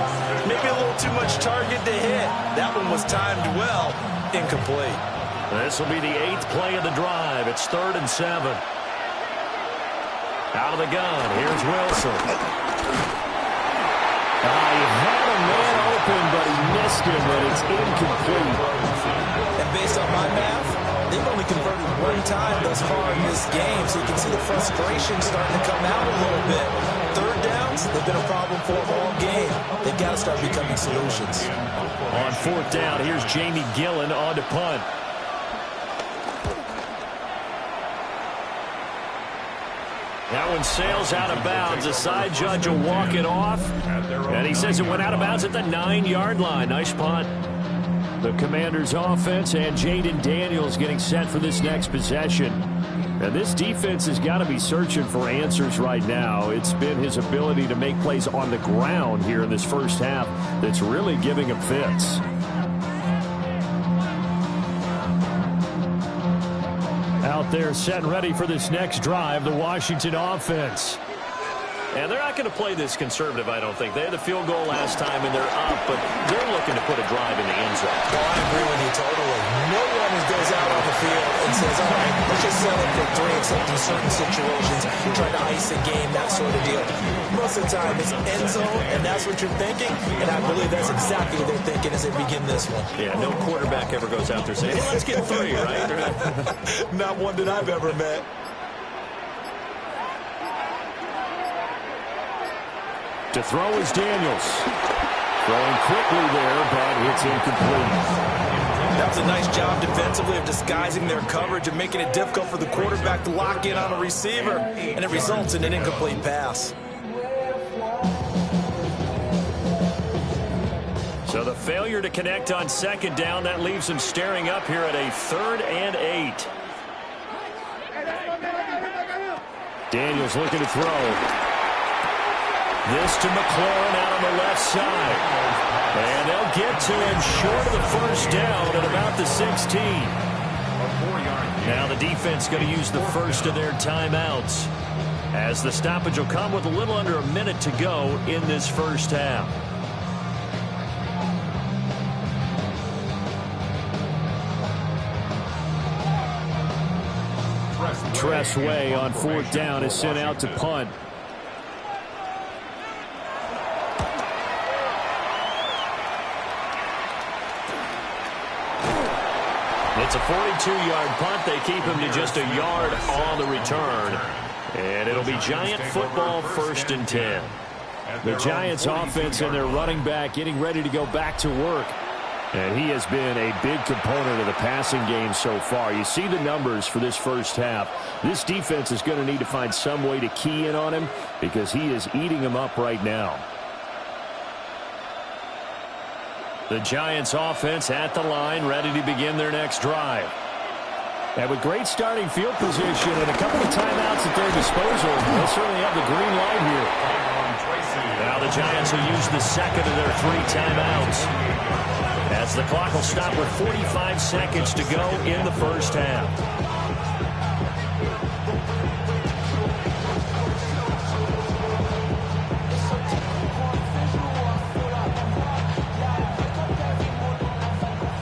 maybe a little too much target to hit. That one was timed well, incomplete. This will be the 8th play of the drive. It's 3rd and 7. Out of the gun, here's Wilson. He had a man open, but he missed him, and it's incomplete. And based on my math, they've only converted one time thus far in this game, so you can see the frustration starting to come out a little bit. Third downs, they've been a problem for them all game. They've got to start becoming solutions. On fourth down, here's Jamie Gillen on to punt. That one sails out of bounds. The side judge will walk it off. And he says it went out of bounds at the 9-yard line. Nice punt. The Commanders' offense and Jaden Daniels getting set for this next possession. And this defense has got to be searching for answers right now. It's been his ability to make plays on the ground here in this first half that's really giving him fits. Out there set and ready for this next drive, the Washington offense. And they're not going to play this conservative, I don't think. They had the field goal last time, and they're up, but they're looking to put a drive in the end zone. Oh, I agree with you totally. No one goes out on the field and says, all right, let's just settle for 3, except in certain situations, try to ice a game, that sort of deal. Most of the time, it's end zone, and that's what you're thinking, and I believe that's exactly what they're thinking as they begin this one. Yeah, no quarterback ever goes out there saying, hey, let's get 3, right? Not one that I've ever met. To throw is Daniels. Throwing quickly there, but it's incomplete. That was a nice job defensively of disguising their coverage and making it difficult for the quarterback to lock in on a receiver, and it results in an incomplete pass. So the failure to connect on second down, that leaves him staring up here at a 3rd and 8. Daniels looking to throw. This to McLaurin out on the left side. And they'll get to him short of the first down at about the 16. Now the defense going to use the first of their timeouts, as the stoppage will come with a little under a minute to go in this first half. Tress Way on fourth down is sent out to punt. It's a 42-yard punt. They keep him to just a yard on the return. And it'll be Giant football, 1st and 10. The Giants offense and their running back getting ready to go back to work. And he has been a big component of the passing game so far. You see the numbers for this first half. This defense is going to need to find some way to key in on him, because he is eating them up right now. The Giants offense at the line, ready to begin their next drive. And with great starting field position and a couple of timeouts at their disposal, they'll certainly have the green light here. Now the Giants will use the second of their 3 timeouts, as the clock will stop with 45 seconds to go in the first half.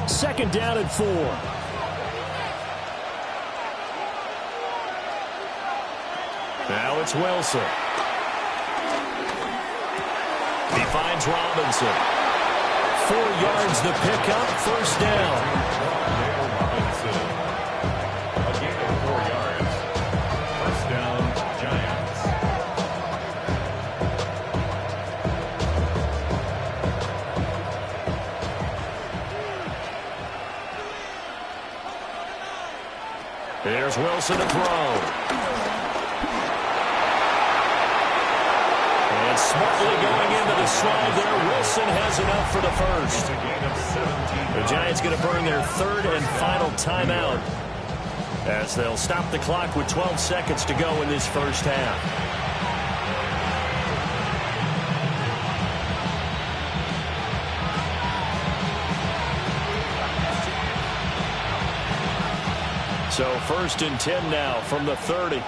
Second down and 4. Now it's Wilson. He finds Robinson. 4 yards the pickup, first down. A gain of 4 yards. First down, Giants. There's Wilson to throw. And smartly going into the slide there, Wilson has enough for the first. The Giants going to burn their 3rd and final timeout, as they'll stop the clock with 12 seconds to go in this first half. So 1st and 10 now from the 30.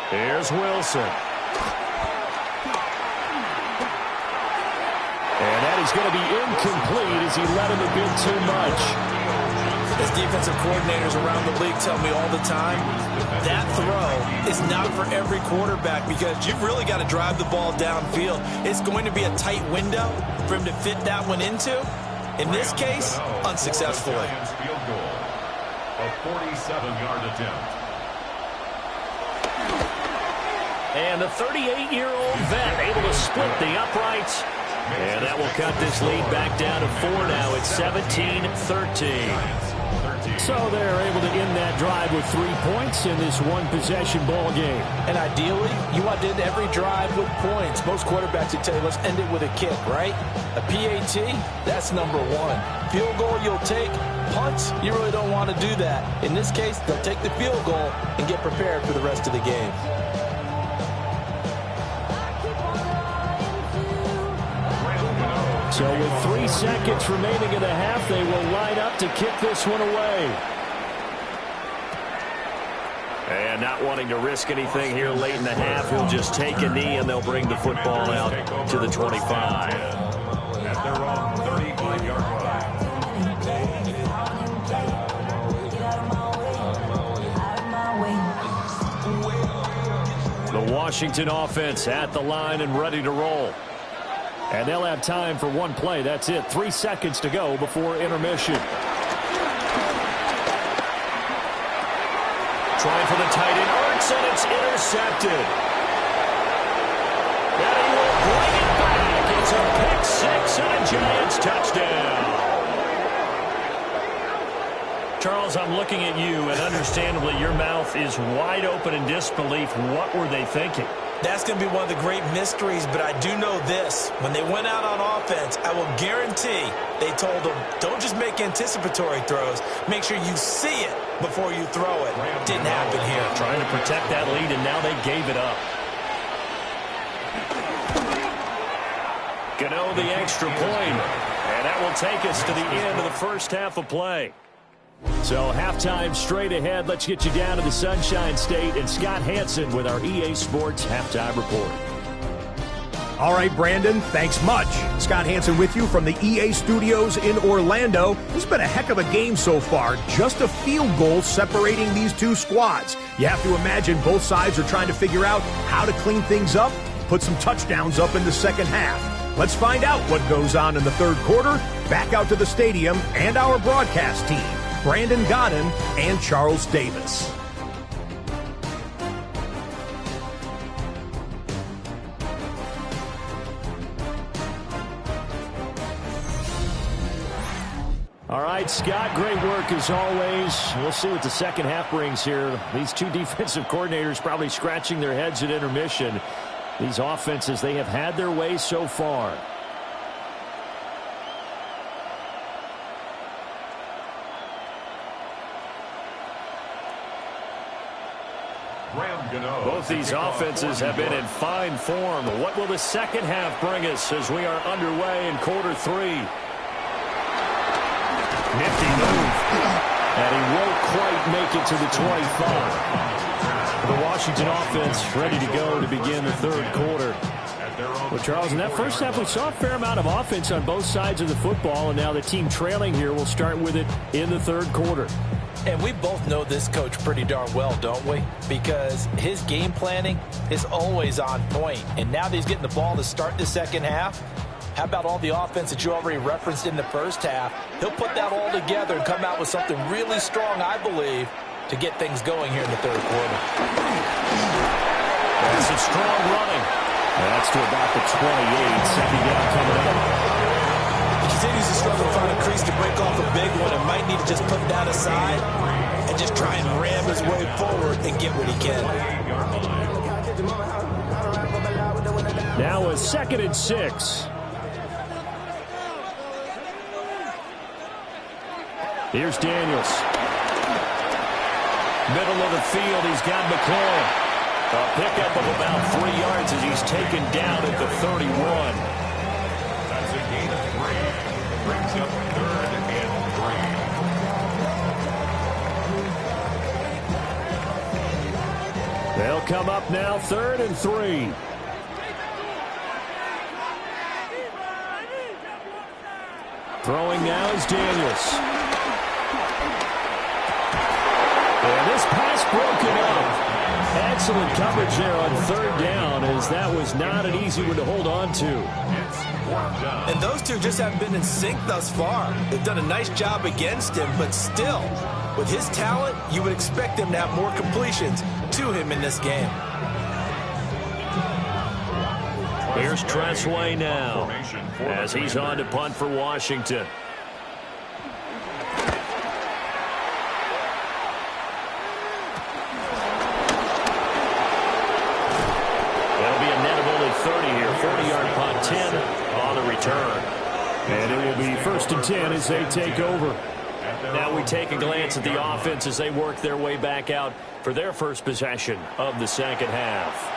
Here's Wilson. And that is going to be incomplete, as he let him a bit too much. As defensive coordinators around the league tell me all the time, that throw is not for every quarterback, because you've really got to drive the ball downfield. It's going to be a tight window for him to fit that one into. In this case, unsuccessfully. Field goal. A 47-yard attempt. And the 38-year-old vet able to split the uprights. And that will cut this lead back down to 4 now. It's 17-13. So they're able to end that drive with 3 points in this one-possession ball game. And ideally, you want to end every drive with points. Most quarterbacks would tell you, let's end it with a kick, right? A PAT, that's number 1. Field goal you'll take. Punts, you really don't want to do that. In this case, they'll take the field goal and get prepared for the rest of the game. So with 3 seconds remaining in the half, they will line up to kick this one away. And not wanting to risk anything here late in the half, he'll just take a knee and they'll bring the football out to the 25. At their own 35-yard line. The Washington offense at the line and ready to roll. And they'll have time for one play. That's it. 3 seconds to go before intermission. Trying for the tight end. Arts, and it's intercepted. And he will bring it back. It's a pick six and a Giants touchdown. Charles, I'm looking at you, and understandably your mouth is wide open in disbelief. What were they thinking? That's going to be one of the great mysteries, but I do know this. When they went out on offense, I will guarantee they told them, don't just make anticipatory throws. Make sure you see it before you throw it. Didn't happen here. Trying to protect that lead, and now they gave it up. Gano the extra point, and that will take us to the end of the first half of play. So halftime straight ahead. Let's get you down to the Sunshine State and Scott Hansen with our EA Sports Halftime Report. All right, Brandon, thanks much. Scott Hansen with you from the EA Studios in Orlando. It's been a heck of a game so far. Just a field goal separating these two squads. You have to imagine both sides are trying to figure out how to clean things up, put some touchdowns up in the second half. Let's find out what goes on in the third quarter. Back out to the stadium and our broadcast team, Brandon Godden and Charles Davis. All right, Scott, great work as always. We'll see what the second half brings here. These two defensive coordinators probably scratching their heads at intermission. These offenses, they have had their way so far. Both these offenses have been in fine form. What will the second half bring us as we are underway in quarter three? Nifty move. And he won't quite make it to the 25. The Washington offense ready to go to begin the third quarter. Well, Charles, in that first half, we saw a fair amount of offense on both sides of the football, and now the team trailing here will start with it in the third quarter. And we both know this coach pretty darn well, don't we? Because his game planning is always on point. And now that he's getting the ball to start the second half, how about all the offense that you already referenced in the first half? He'll put that all together and come out with something really strong, I believe, to get things going here in the third quarter. That's some strong running. That's to about the 28. Second down coming up. He continues to struggle to find a crease to break off a big one and might need to just put that aside and just try and ram his way forward and get what he can. Now a 2nd and 6. Here's Daniels. Middle of the field, he's got McLaurin. A pickup of about 3 yards as he's taken down at the 31. That's a gain of 3. Brings up 3rd and 3. They'll come up now 3rd and 3. Throwing now is Daniels. And this pass broken up. And Excellent coverage there on third down, as that was not an easy one to hold on to. And those two just haven't been in sync thus far. They've done a nice job against him, but still, with his talent, you would expect him to have more completions to him in this game. Here's Tressway now, as he's on to punt for Washington. That'll be a net of only 30 here. 40-yard punt, 10 on the return. And it will be 1st and 10 as they take over. Now we take a glance at the offense as they work their way back out for their first possession of the second half.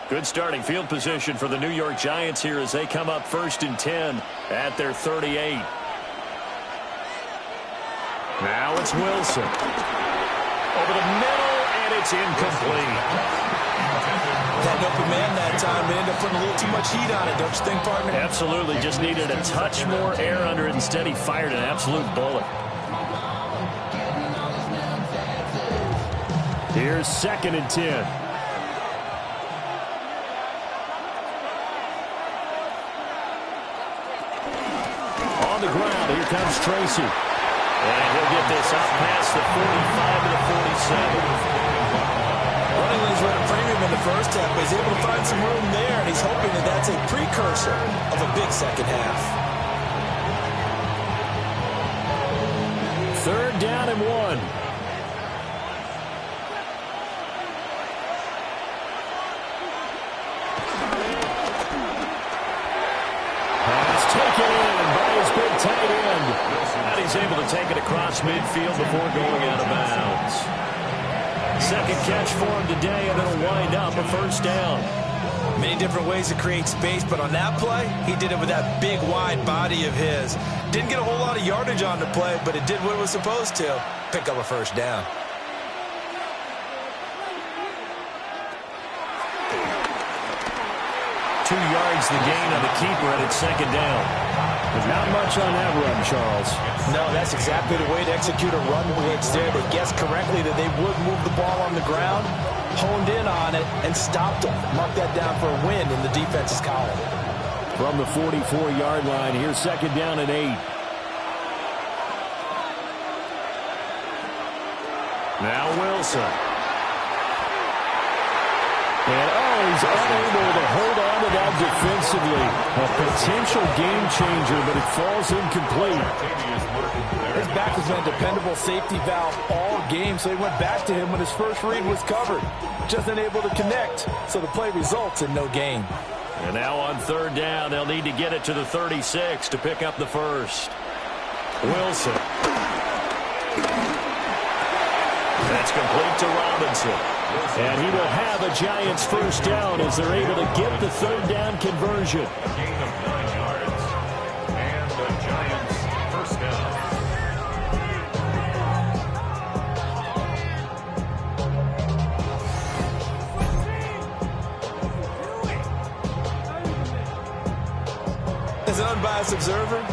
Good starting field position for the New York Giants here as they come up 1st and 10 at their 38. Now it's Wilson. Over the middle, and it's incomplete. That open man that time, they ended up putting a little too much heat on it, don't you think, partner? Absolutely. Just needed a touch more air under it. Instead, he fired an absolute bullet. Here's 2nd and 10. On the ground, here comes Tracy. And he'll get this up past the 45 to the 47. Running lanes were at a premium in the first half, but he's able to find some room there, and he's hoping that that's a precursor of a big second half. 3rd down and 1. Pass taken in by his big tight end. And he's able to take it across midfield before going out of bounds. Second catch for him today, and it'll wind up a 1st down. Many different ways to create space, but on that play, he did it with that big, wide body of his. Didn't get a whole lot of yardage on the play, but it did what it was supposed to. Pick up a 1st down. Two yards the gain on the keeper, and it's 2nd down. There's not much on that run, Charles. No, that's exactly the way to execute a run blitz there. They guessed correctly that they would move the ball on the ground, honed in on it, and stopped them. Mark that down for a win in the defense's column. From the 44-yard line, here's 2nd down and 8. Now Wilson. And he's unable to hold on to that defensively. A potential game changer, but it falls incomplete. His back has been a dependable safety valve all game, so he went back to him when his first read was covered. Just unable to connect, so the play results in no gain. And now on 3rd down, they'll need to get it to the 36 to pick up the 1st. Wilson. That's complete to Robinson. And he will have a Giants 1st down as they're able to get the 3rd down conversion. A gain of 9 yards. And the Giants 1st down. As an unbiased observer,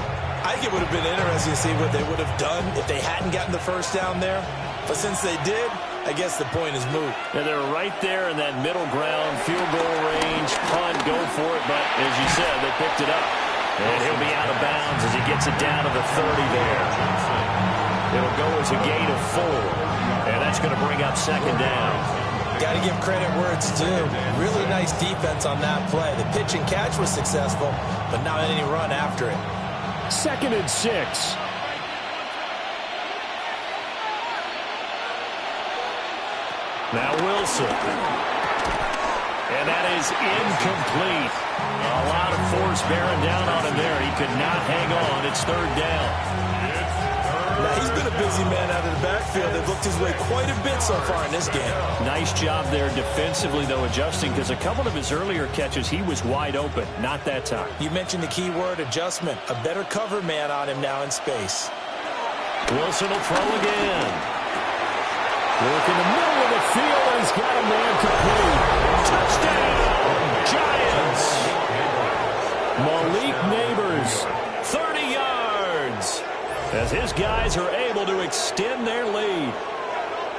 I think it would have been interesting to see what they would have done if they hadn't gotten the 1st down there. But since they did, I guess the point is moot. And they're right there in that middle ground, field goal range, punt, go for it. But as you said, they picked it up. And he'll be out of bounds as he gets it down to the 30 there. It'll go as a gain of 4. And that's going to bring up 2nd down. Got to give credit where it's due. Really nice defense on that play. The pitch and catch was successful, but not any run after it. 2nd and 6. Now Wilson. And that is incomplete. A lot of force bearing down on him there. He could not hang on. It's 3rd down. Now, he's been a busy man out of the backfield. They've looked his way quite a bit so far in this game. Nice job there defensively, though, adjusting, because a couple of his earlier catches, he was wide open. Not that time. You mentioned the key word, adjustment. A better cover man on him now in space. Wilson will throw again. Work in the middle of the field, and he's got a man complete. Touchdown! his guys are able to extend their lead.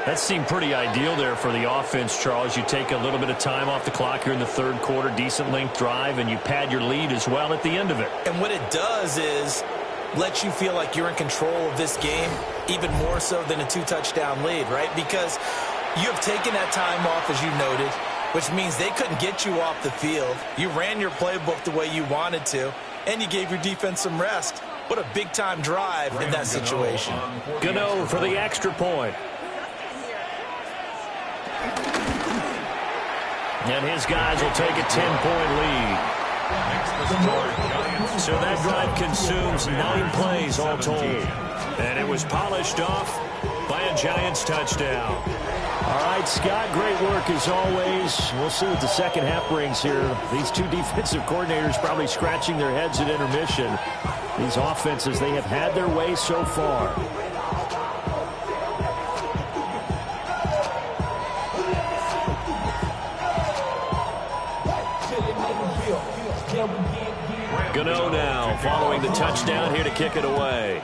That seemed pretty ideal there for the offense, Charles. You take a little bit of time off the clock here in the third quarter, decent length drive, and you pad your lead as well at the end of it. And what it does is let you feel like you're in control of this game, even more so than a 2-touchdown lead, right? Because you have taken that time off, as you noted, which means they couldn't get you off the field. You ran your playbook the way you wanted to, and you gave your defense some rest. What a big-time drive in that situation. Gano for the extra point. And his guys will take a 10-point lead. So that drive consumes 9 plays all told. And it was polished off by a Giants touchdown. All right, Scott, great work as always. We'll see what the second half brings here. These two defensive coordinators probably scratching their heads at intermission. These offenses, they have had their way so far. Gano now following the touchdown here to kick it away.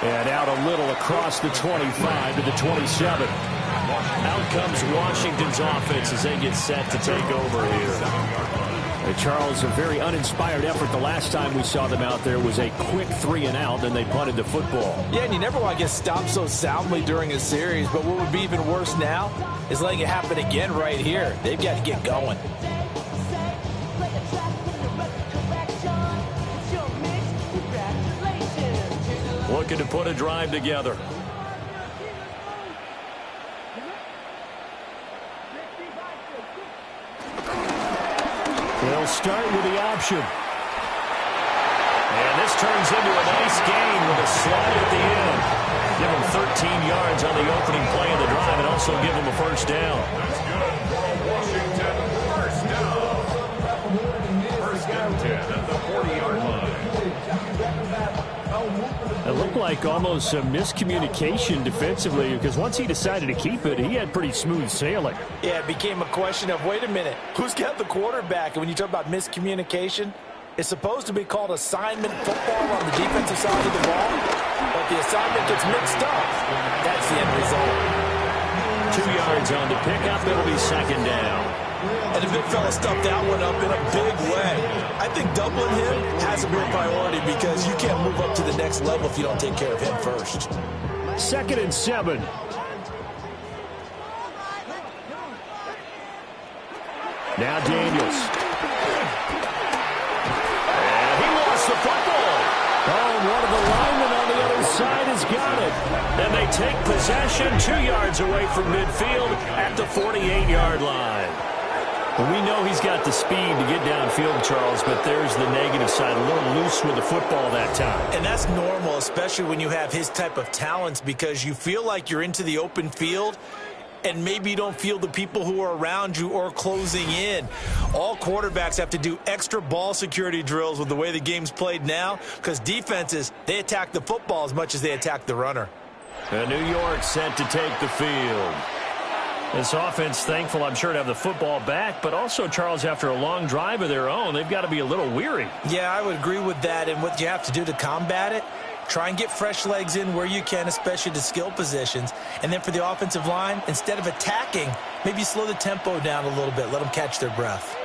And out a little across the 25 to the 27. Out comes Washington's offense as they get set to take over here. Charles, a very uninspired effort. The last time we saw them out there was a quick 3-and-out, then they punted the football. Yeah, and you never want to get stopped so soundly during a series, but what would be even worse now is letting it happen again right here. They've got to get going. Looking to put a drive together. They'll start with the option. And this turns into a nice gain with a slide at the end. Give him 13 yards on the opening play of the drive and also give him a first down. Washington, first down. First and 10 at the 40-yard line. It looked like almost a miscommunication defensively because once he decided to keep it, he had pretty smooth sailing. Yeah, it became a question of, wait a minute, who's got the quarterback? And when you talk about miscommunication, it's supposed to be called assignment football on the defensive side of the ball, but the assignment gets mixed up. That's the end result. 2 yards on the pickup. It'll be second down. And the big fella stuffed that one up in a big way. I think doubling him has to be a priority because you can't move up to the next level if you don't take care of him first. 2nd and 7. Now Daniels. And he lost the football. Oh, one of the linemen on the other side has got it. And they take possession 2 yards away from midfield at the 48-yard line. Well, we know he's got the speed to get downfield, Charles, but there's the negative side. A little loose with the football that time. And that's normal, especially when you have his type of talents, because you feel like you're into the open field and maybe you don't feel the people who are around you or closing in. All quarterbacks have to do extra ball security drills with the way the game's played now because defenses, they attack the football as much as they attack the runner. And New York set to take the field. This offense, thankful, I'm sure, to have the football back, but also, Charles, after a long drive of their own, they've got to be a little weary. Yeah, I would agree with that, and what you have to do to combat it, try and get fresh legs in where you can, especially to skill positions. And then for the offensive line, instead of attacking, maybe slow the tempo down a little bit, let them catch their breath.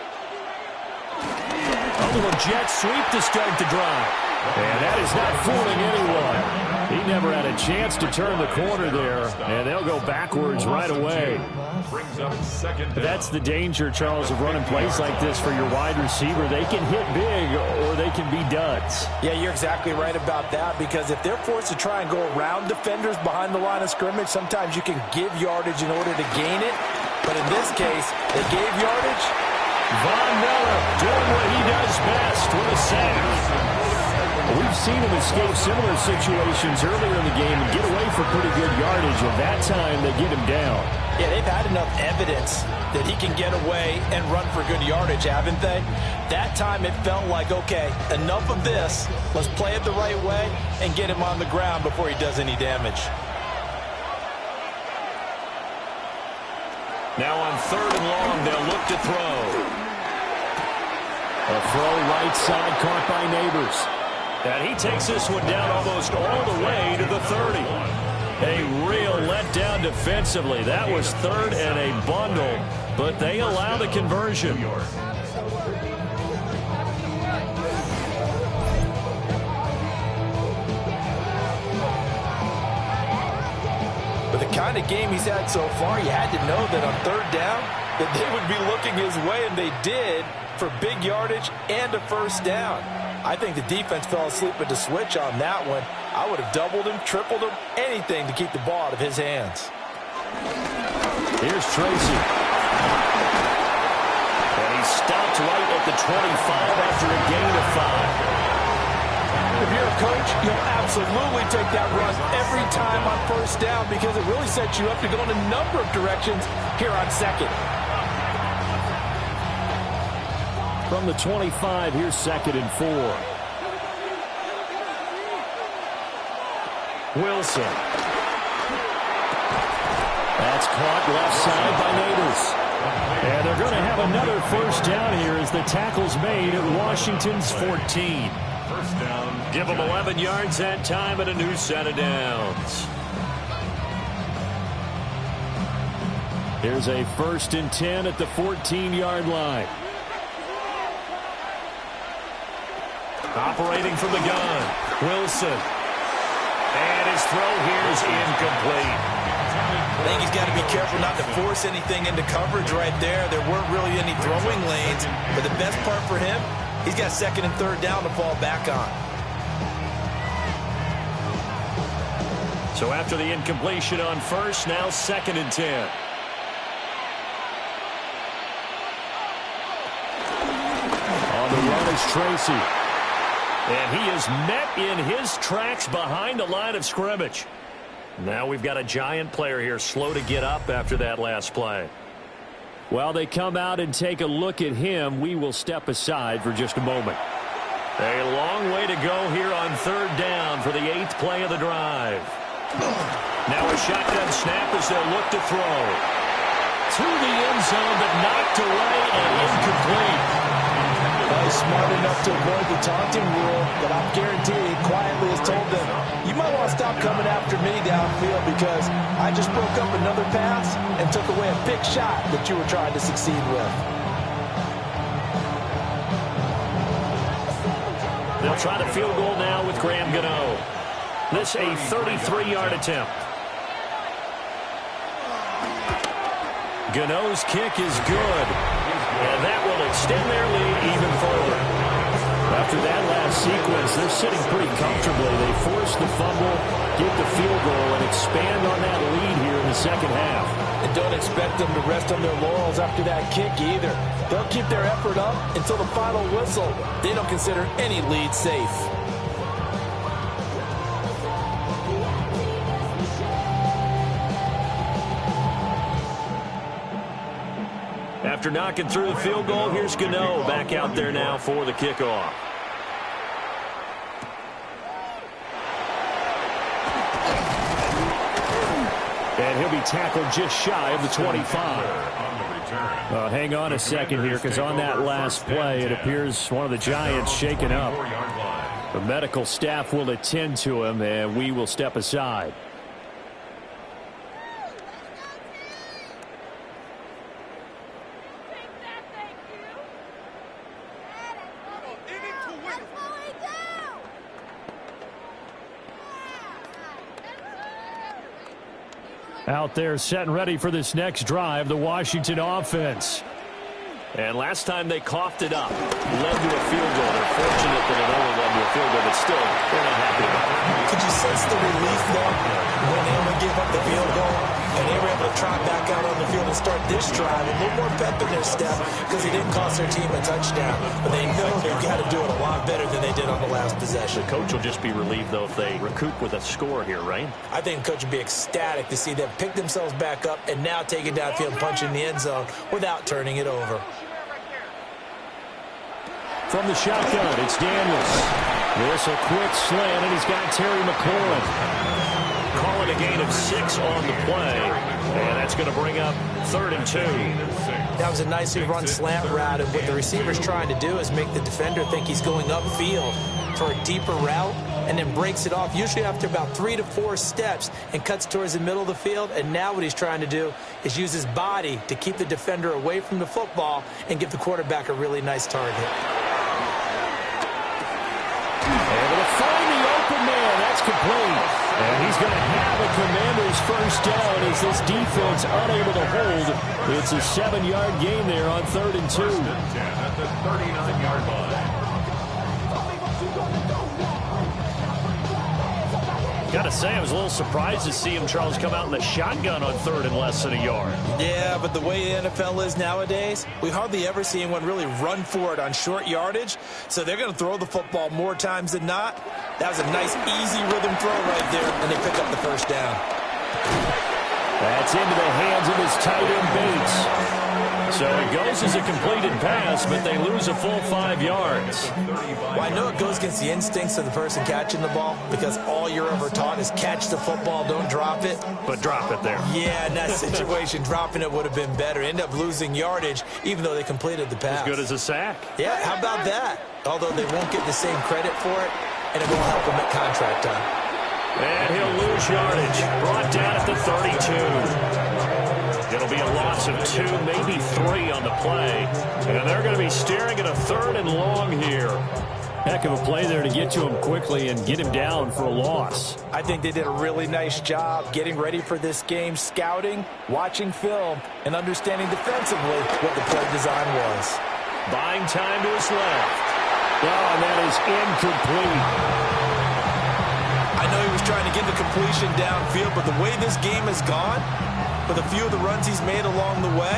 A little jet sweep to start the drive. And that is not fooling anyone. He never had a chance to turn the corner there, and they'll go backwards right away. That's the danger, Charles, of running plays like this for your wide receiver. They can hit big or they can be duds. Yeah, you're exactly right about that because if they're forced to try and go around defenders behind the line of scrimmage, sometimes you can give yardage in order to gain it. But in this case, they gave yardage. Von Miller doing what he does best with a sack. We've seen him escape similar situations earlier in the game and get away for pretty good yardage, and that time they get him down. Yeah, they've had enough evidence that he can get away and run for good yardage, haven't they? That time it felt like, okay, enough of this. Let's play it the right way and get him on the ground before he does any damage. Now on 3rd and long, they'll look to throw. A throw right side caught by Neighbors. And he takes this one down almost all the way to the 30. A real letdown defensively. That was third and a bundle, but they allow the conversion. With the kind of game he's had so far, you had to know that on third down that they would be looking his way, and they did, for big yardage and a first down. I think the defense fell asleep at the switch on that one. I would have doubled him, tripled him, anything to keep the ball out of his hands. Here's Tracy. And he stopped right at the 25 after a gain of 5. If you're a coach, you'll absolutely take that run every time on first down because it really sets you up to go in a number of directions here on second. From the 25, here's 2nd and 4. Wilson. That's caught left side by Neighbors. And they're going to have another first down here as the tackle's made at Washington's 14. First down. Give them 11 yards that time and a new set of downs. Here's a 1st and 10 at the 14-yard line. Operating from the gun, Wilson. And his throw here is incomplete. I think he's got to be careful not to force anything into coverage right there. There weren't really any throwing lanes. But the best part for him, he's got 2nd and 3rd down to fall back on. So after the incompletion on first, now 2nd and 10. On the run is Tracy. And he is met in his tracks behind the line of scrimmage. Now we've got a giant player here slow to get up after that last play. While they come out and take a look at him, we will step aside for just a moment. A long way to go here on 3rd down for the 8th play of the drive. Now a shotgun snap as they'll look to throw. To the end zone, but knocked away and incomplete. He's smart enough to avoid the taunting rule, but I'm guaranteed he quietly has told them, you might want to stop coming after me downfield because I just broke up another pass and took away a big shot that you were trying to succeed with. They'll try the field goal now with Graham Gano. This a 33-yard attempt. Gano's kick is good. And that will extend their lead even further. After that last sequence, they're sitting pretty comfortably. They force the fumble, get the field goal, and expand on that lead here in the second half. And don't expect them to rest on their laurels after that kick either. They'll keep their effort up until the final whistle. They don't consider any lead safe. After knocking through the field goal, here's Gano back out there now for the kickoff. And he'll be tackled just shy of the 25. Hang on a second here, because on that last play, it appears one of the Giants shaken up. The medical staff will attend to him, and we will step aside. Out there set and ready for this next drive, the Washington offense. And last time they coughed it up, led to a field goal. They're fortunate that it only led to a field goal, but still, they're not happy about it. Could you sense the relief, though, when they only gave up the field goal and they were able to trot back out on the field and start this drive? A little more pep in their step because it didn't cost their team a touchdown. But they know they've got to do it a lot better than they did on the last possession. The coach will just be relieved, though, if they recoup with a score here, right? I think the coach would be ecstatic to see them pick themselves back up and now take it downfield and punch in the end zone without turning it over. From the shotgun, it's Daniels. This a quick slant, and he's got Terry McLaurin. Calling a gain of 6 on the play. And that's going to bring up 3rd and 2. That was a nicely run slant route, and what the receiver's trying to do is make the defender think he's going upfield for a deeper route, and then breaks it off, usually after about 3 to 4 steps, and cuts towards the middle of the field. And now what he's trying to do is use his body to keep the defender away from the football and give the quarterback a really nice target. Able to find the open man. That's complete. And he's going to have a Commander's first down as this defense unable to hold. It's a 7-yard gain there on 3rd and 2. At the 39-yard line. Got to say, I was a little surprised to see him, Charles, come out in the shotgun on 3rd and less than a yard. Yeah, but the way the NFL is nowadays, we hardly ever see anyone really run for it on short yardage. So they're going to throw the football more times than not. That was a nice, easy rhythm throw right there, and they pick up the first down. That's into the hands of his tight end, Bates. So it goes as a completed pass, but they lose a full 5 yards. Well, I know it goes against the instincts of the person catching the ball, because all you're ever taught is catch the football, don't drop it. But drop it there. Yeah, in that situation, dropping it would have been better. End up losing yardage, even though they completed the pass. As good as a sack. Yeah, how about that? Although they won't get the same credit for it, and it won't help them at contract time. And he'll lose yardage. Brought down at the 32. It'll be a loss of 2, maybe 3 on the play. And they're going to be staring at a 3rd and long here. Heck of a play there to get to him quickly and get him down for a loss. I think they did a really nice job getting ready for this game, scouting, watching film, and understanding defensively what the play design was. Buying time to his left. Oh, and that is incomplete. I know he was trying to get the completion downfield, but the way this game has gone, with a few of the runs he's made along the way,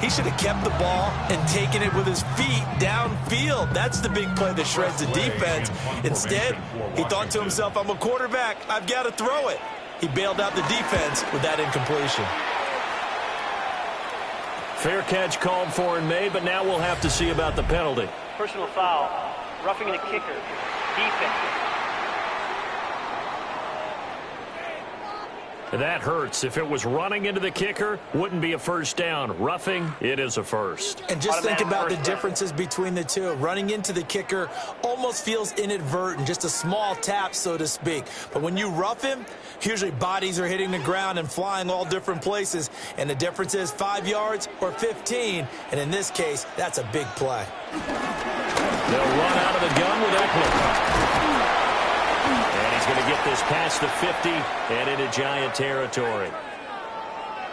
he should have kept the ball and taken it with his feet downfield. That's the big play that shreds the defense. Instead, he thought to himself, I'm a quarterback, I've got to throw it. He bailed out the defense with that incompletion. Fair catch called for and made, but now we'll have to see about the penalty. Personal foul, roughing the kicker, defense. That hurts. If it was running into the kicker, wouldn't be a first down. Roughing, it is a first. And just think about the differences between the two. Running into the kicker almost feels inadvertent, just a small tap, so to speak. But when you rough him, usually bodies are hitting the ground and flying all different places. And the difference is 5 yards or 15. And in this case, that's a big play. They'll run out of the gun with Eckler. And he's going to get this past the 50 and into Giant territory.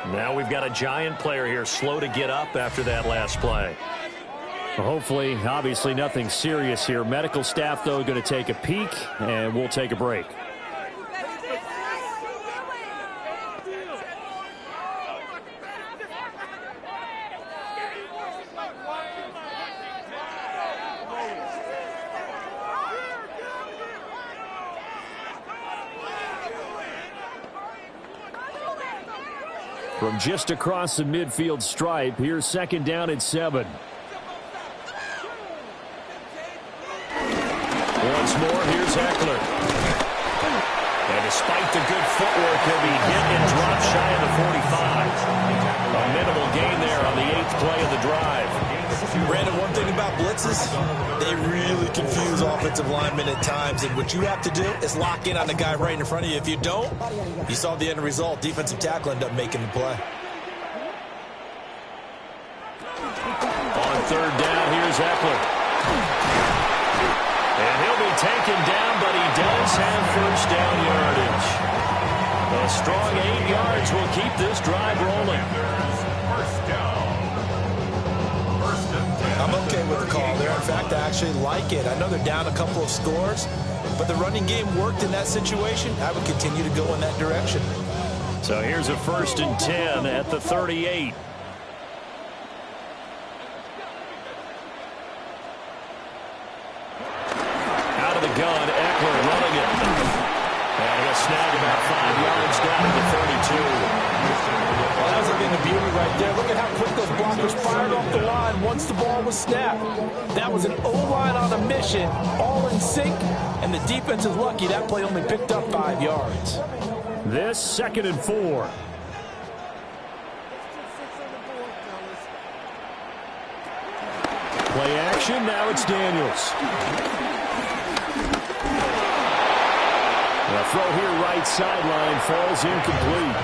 Now we've got a Giant player here slow to get up after that last play. Well, hopefully, obviously nothing serious here. Medical staff, though, going to take a peek, and we'll take a break. From just across the midfield stripe, here's 2nd down at 7. Once more, here's Eckler. And despite the good footwork, he'll be hit and dropped shy of the 45. A minimal gain there on the 8th play of the drive. Brandon, one thing about blitzes, they really confuse offensive linemen at times, and what you have to do is lock in on the guy right in front of you. If you don't, you saw the end result. Defensive tackle ended up making the play. On 3rd down, here's Eckler. And he'll be taken down, but he does have first down yardage. A strong 8 yards will keep this drive rolling. I'm okay with the call there. In fact, I actually like it. I know they're down a couple of scores, but the running game worked in that situation. I would continue to go in that direction. So here's a 1st and 10 at the 38. Out of the gun, Eckler running it. And he'll snag about 5 yards down to the 32. Well, that was a thing of beauty right there. Look at how quick those blockers fired off the line once the ball was snapped. That was an O-line on a mission, all in sync, and the defense is lucky that play only picked up 5 yards. This 2nd and 4. Play action, now it's Daniels. The throw here right sideline falls incomplete.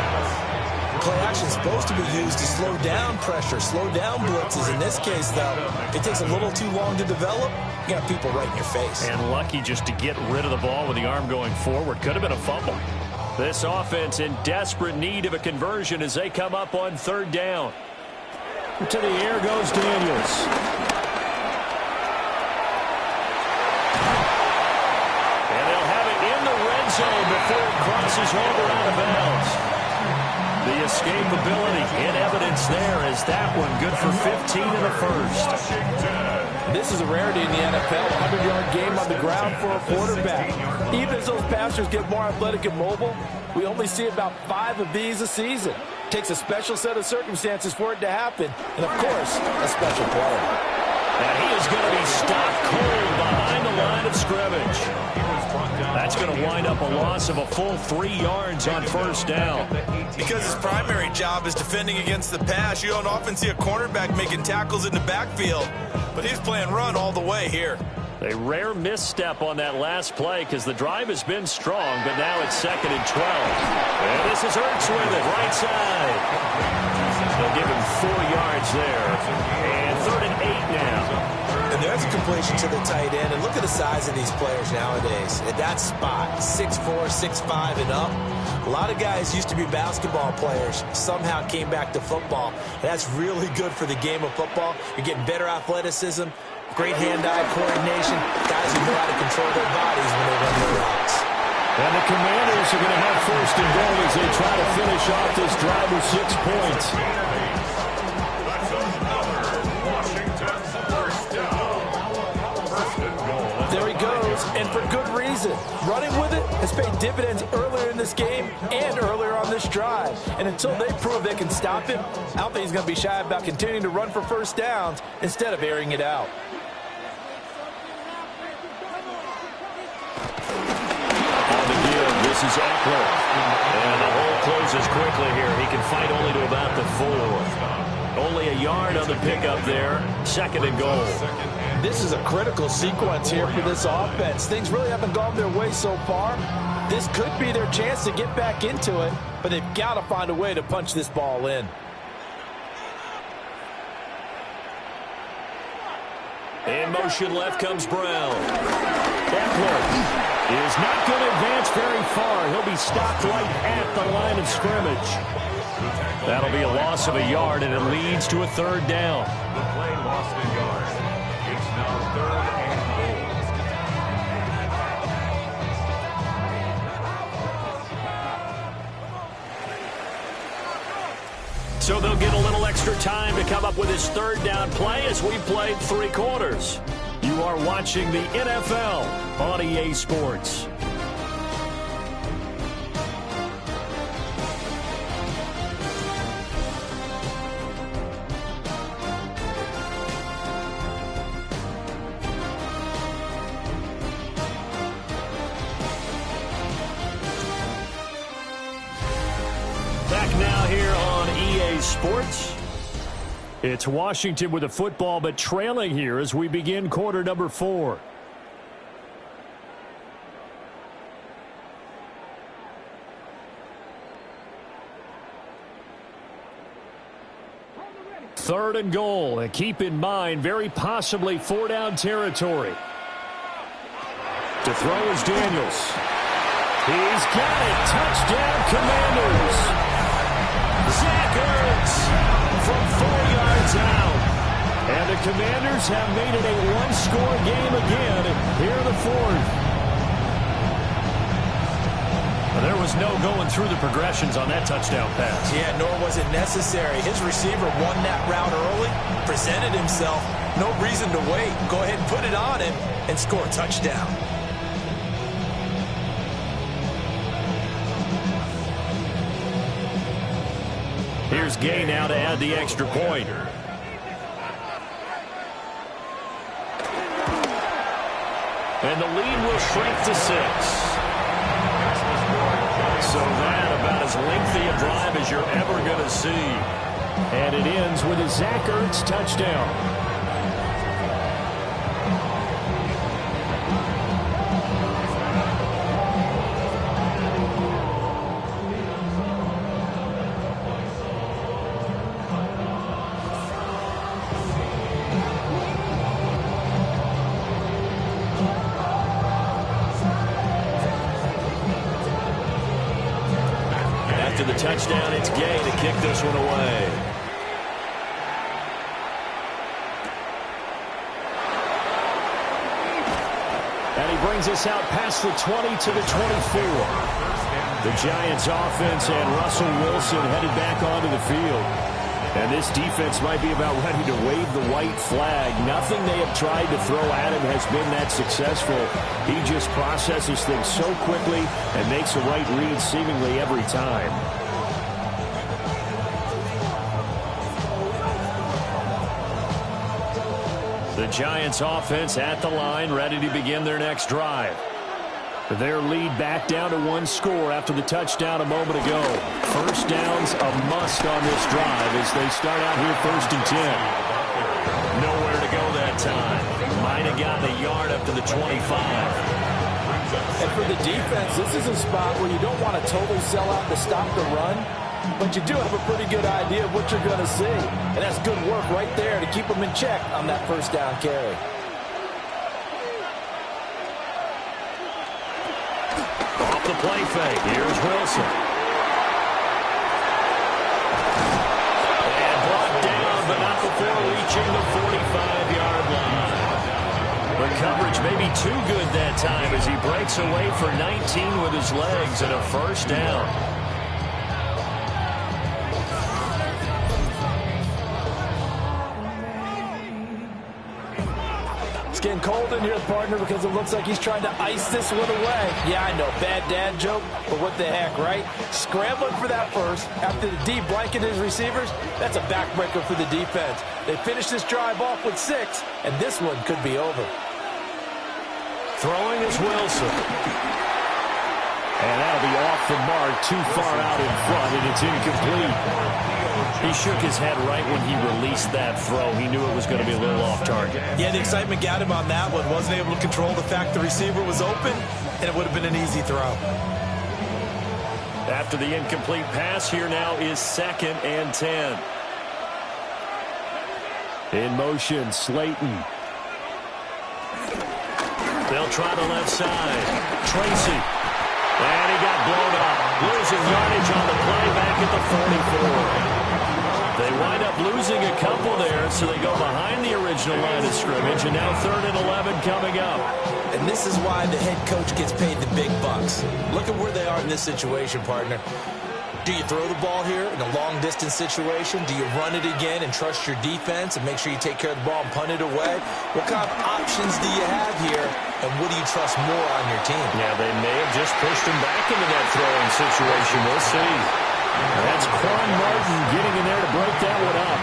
Play action is supposed to be used to slow down pressure, slow down blitzes. In this case, though, it takes a little too long to develop. You got people right in your face. And lucky just to get rid of the ball with the arm going forward. Could have been a fumble. This offense in desperate need of a conversion as they come up on 3rd down. To the air goes Daniels. And they'll have it in the red zone before it crosses over out of bounds. The escapability in evidence there as that one good for 15 in the first. This is a rarity in the NFL, 100-yard game on the ground for a quarterback. Even as those passers get more athletic and mobile, we only see about 5 of these a season. Takes a special set of circumstances for it to happen, and of course, a special player. And he is going to be stopped cold behind the line of scrimmage. That's going to wind up a loss of a full 3 yards on 1st down. Because his primary job is defending against the pass, you don't often see a cornerback making tackles in the backfield. But he's playing run all the way here. A rare misstep on that last play because the drive has been strong, but now it's 2nd and 12. And this is Ertz with it, right side. They'll give him 4 yards there. And 3rd and 8 now. And there's a completion to the tight end. And look at the size of these players nowadays. At that spot, 6'4", 6'5", and up. A lot of guys used to be basketball players, somehow came back to football. And that's really good for the game of football. You're getting better athleticism, great hand-eye coordination, guys who know how to control their bodies when they run their routes. And the Commanders are going to have 1st and goal as they try to finish off this drive with 6 points. There he goes, and for good reason. Running with it has paid dividends earlier in this game and earlier on this drive. And until they prove they can stop him, I don't think he's going to be shy about continuing to run for 1st downs instead of airing it out. On the give, this is Eckler. And the hole closes quickly here. He can fight only to about the 4. Only a yard on the pickup there. 2nd and goal. This is a critical sequence here for this offense. Things really haven't gone their way so far. This could be their chance to get back into it, but they've got to find a way to punch this ball in. In motion left comes Brown. Eckler is not going to advance very far. He'll be stopped right at the line of scrimmage. That'll be a loss of a yard, and it leads to a 3rd down. The play lost a yard. It's now 3rd and goal. So they'll get a little extra time to come up with his 3rd down play as we played 3 quarters. You are watching the NFL on EA Sports. Back now here on EA Sports. It's Washington with the football, but trailing here as we begin quarter number 4. Third and goal, and keep in mind, very possibly 4-down territory. To throw is Daniels. He's got it. Touchdown, Commanders. Zach Ertz from 4 yards out. And the Commanders have made it a one-score game again here in the 4th. There was no going through the progressions on that touchdown pass. Yeah, nor was it necessary. His receiver won that route early, presented himself. No reason to wait. Go ahead and put it on him and score a touchdown. Here's Gay now to add the extra point. And the lead will shrink to 6. So that as lengthy a drive as you're ever going to see. And it ends with a Zach Ertz touchdown. After the touchdown, it's Gay to kick this one away. And he brings us out past the 20 to the 24. The Giants offense and Russell Wilson headed back onto the field. And this defense might be about ready to wave the white flag. Nothing they have tried to throw at him has been that successful. He just processes things so quickly and makes the right read seemingly every time. The Giants offense at the line, ready to begin their next drive. Their lead back down to one score after the touchdown a moment ago. First down's a must on this drive as they start out here 1st and 10. Nowhere to go that time. Might have gotten a yard up to the 25. And for the defense, this is a spot where you don't want to totally sell out to stop the run, but you do have a pretty good idea of what you're going to see. And that's good work right there to keep them in check on that first down carry. Off the play fake, here's Wilson. And brought down, but not before reaching the 45-yard line. The coverage may be too good that time as he breaks away for 19 with his legs and a first down. Getting cold in here, partner, because it looks like he's trying to ice this one away. Yeah, I know, bad dad joke, but what the heck, right? Scrambling for that first after the D blanketed his receivers. That's a backbreaker for the defense. They finished this drive off with 6, and this one could be over. Throwing is Wilson. And that'll be off the mark, too far out in front, and it's incomplete. He shook his head right when he released that throw. He knew it was going to be a little off target. Yeah, the excitement got him on that one. Wasn't able to control the fact the receiver was open, and it would have been an easy throw. After the incomplete pass, here now is 2nd and 10. In motion, Slayton. They'll try the left side. Tracy. And he got blown up. Losing yardage on the play back at the 44. They wind up losing a couple there, so they go behind the original line of scrimmage, and now 3rd and 11 coming up. And this is why the head coach gets paid the big bucks. Look at where they are in this situation, partner. Do you throw the ball here in a long-distance situation? Do you run it again and trust your defense and make sure you take care of the ball and punt it away? What kind of options do you have here, and what do you trust more on your team? Yeah, they may have just pushed him back into that throwing situation. We'll see. That's Quan Martin getting in there to break that one up.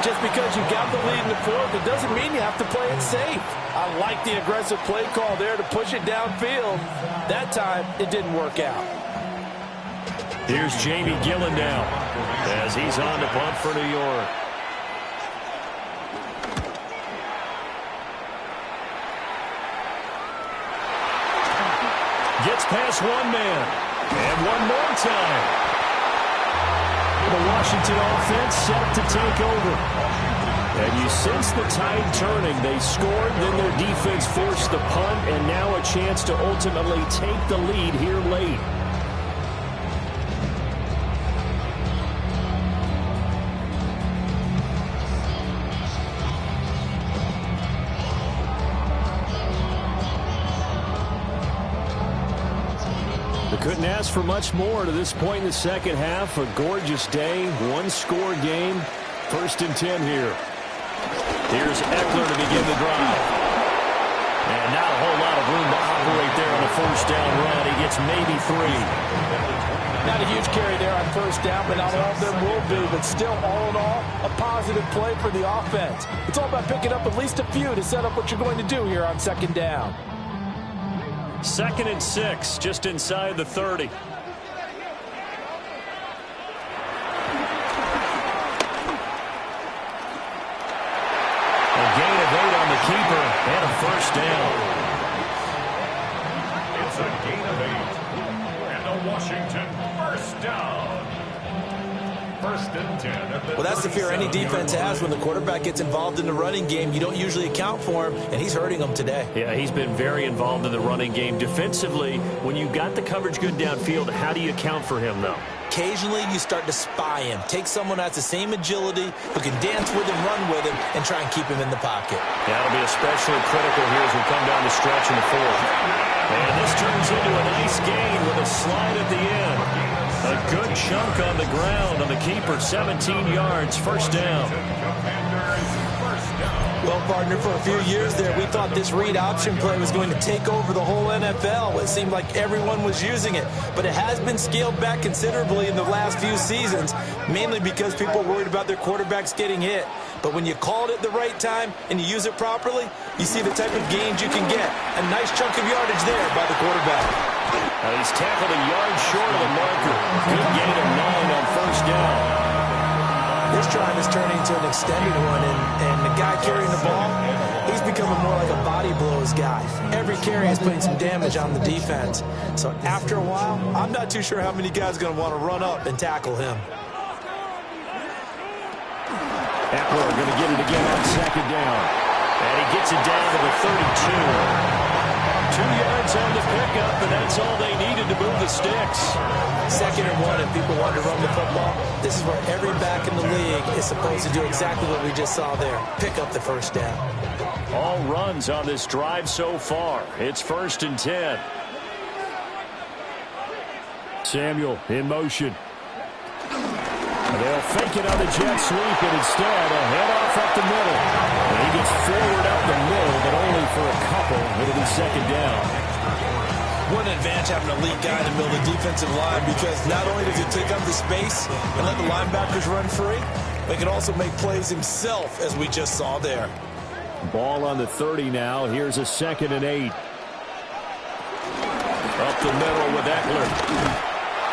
Just because you got the lead in the 4th, it doesn't mean you have to play it safe. I like the aggressive play call there to push it downfield. That time, it didn't work out. Here's Jamie Gillen now as he's on to punt for New York. Gets past one man. And one more time. The Washington offense set up to take over. And you sense the tide turning. They scored, then their defense forced the punt, and now a chance to ultimately take the lead here late. Couldn't ask for much more to this point in the second half. A gorgeous day, one-score game. 1st and 10 here. Here's Eckler to begin the drive. And not a whole lot of room to operate there on a first down run. He gets maybe 3. Not a huge carry there on first down, but not all of them will be. But still, all in all, a positive play for the offense. It's all about picking up at least a few to set up what you're going to do here on 2nd down. 2nd and 6, just inside the 30. first down. It's a gain of 8. And a Washington first down. First and 10 at the Well, that's the fear any defense has when the quarterback gets involved in the running game. You don't usually account for him, and he's hurting them today. Yeah, he's been very involved in the running game. Defensively, when you got the coverage good downfield, how do you account for him, though? Occasionally, you start to spy him. Take someone that's the same agility, who can dance with him, run with him, and try and keep him in the pocket. That'll be especially critical here as we come down the stretch in the fourth. And this turns into a nice gain with a slide at the end. A good chunk on the ground on the keeper, 17 yards, first down. Well, partner, for a few years there, we thought this read option play was going to take over the whole NFL. It seemed like everyone was using it, but it has been scaled back considerably in the last few seasons, mainly because people are worried about their quarterbacks getting hit. But when you call it at the right time and you use it properly, you see the type of gains you can get. A nice chunk of yardage there by the quarterback. He's tackled a yard short of the marker. Good gain of 9 on first down. This drive is turning into an extended one, and the guy carrying the ball, he's becoming more like a body blows guy. Every carry is putting some damage on the defense. So after a while, I'm not too sure how many guys are going to want to run up and tackle him. Eckler going to get it again on second down. And he gets it down to the 32. 2 yards on the pickup, and that's all they needed to move the sticks. 2nd and 1, and people want to run the football. This is where every back in the league is supposed to do exactly what we just saw there. Pick up the first down. All runs on this drive so far. It's 1st and 10. Samuel in motion. They'll fake it on the jet sweep, and instead a handoff up the middle. And he gets forward up the middle, but only for a couple. It'll be 2nd down. What an advantage having an elite guy in the middle of the defensive line, because not only does he take up the space and let the linebackers run free, but he can also make plays himself, as we just saw there. Ball on the 30 now. Here's a 2nd and 8. Up the middle with Eckler.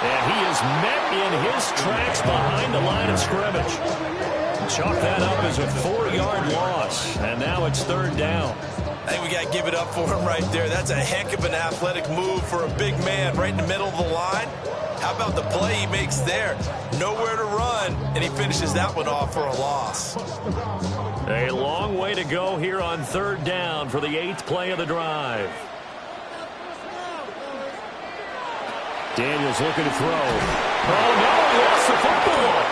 And he is met in his tracks behind the line of scrimmage. Chalk that up as a 4-yard loss. And now it's 3rd down. I think we got to give it up for him right there. That's a heck of an athletic move for a big man right in the middle of the line. How about the play he makes there? Nowhere to run, and he finishes that one off for a loss. A long way to go here on 3rd down for the 8th play of the drive. Daniels looking to throw. Oh, no, he lost the football.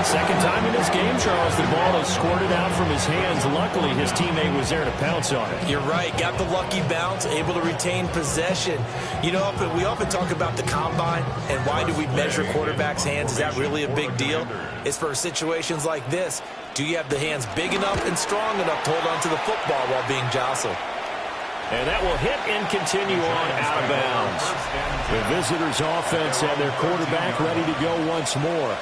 Second time in this game, Charles, the ball is squirted out from his hands. Luckily, his teammate was there to pounce on it. You're right. Got the lucky bounce, able to retain possession. You know, we often talk about the combine and why do we measure quarterbacks' hands. Is that really a big deal? It's for situations like this. Do you have the hands big enough and strong enough to hold on to the football while being jostled? And that will hit and continue on out of bounds. The visitors' offense and their quarterback ready to go once more.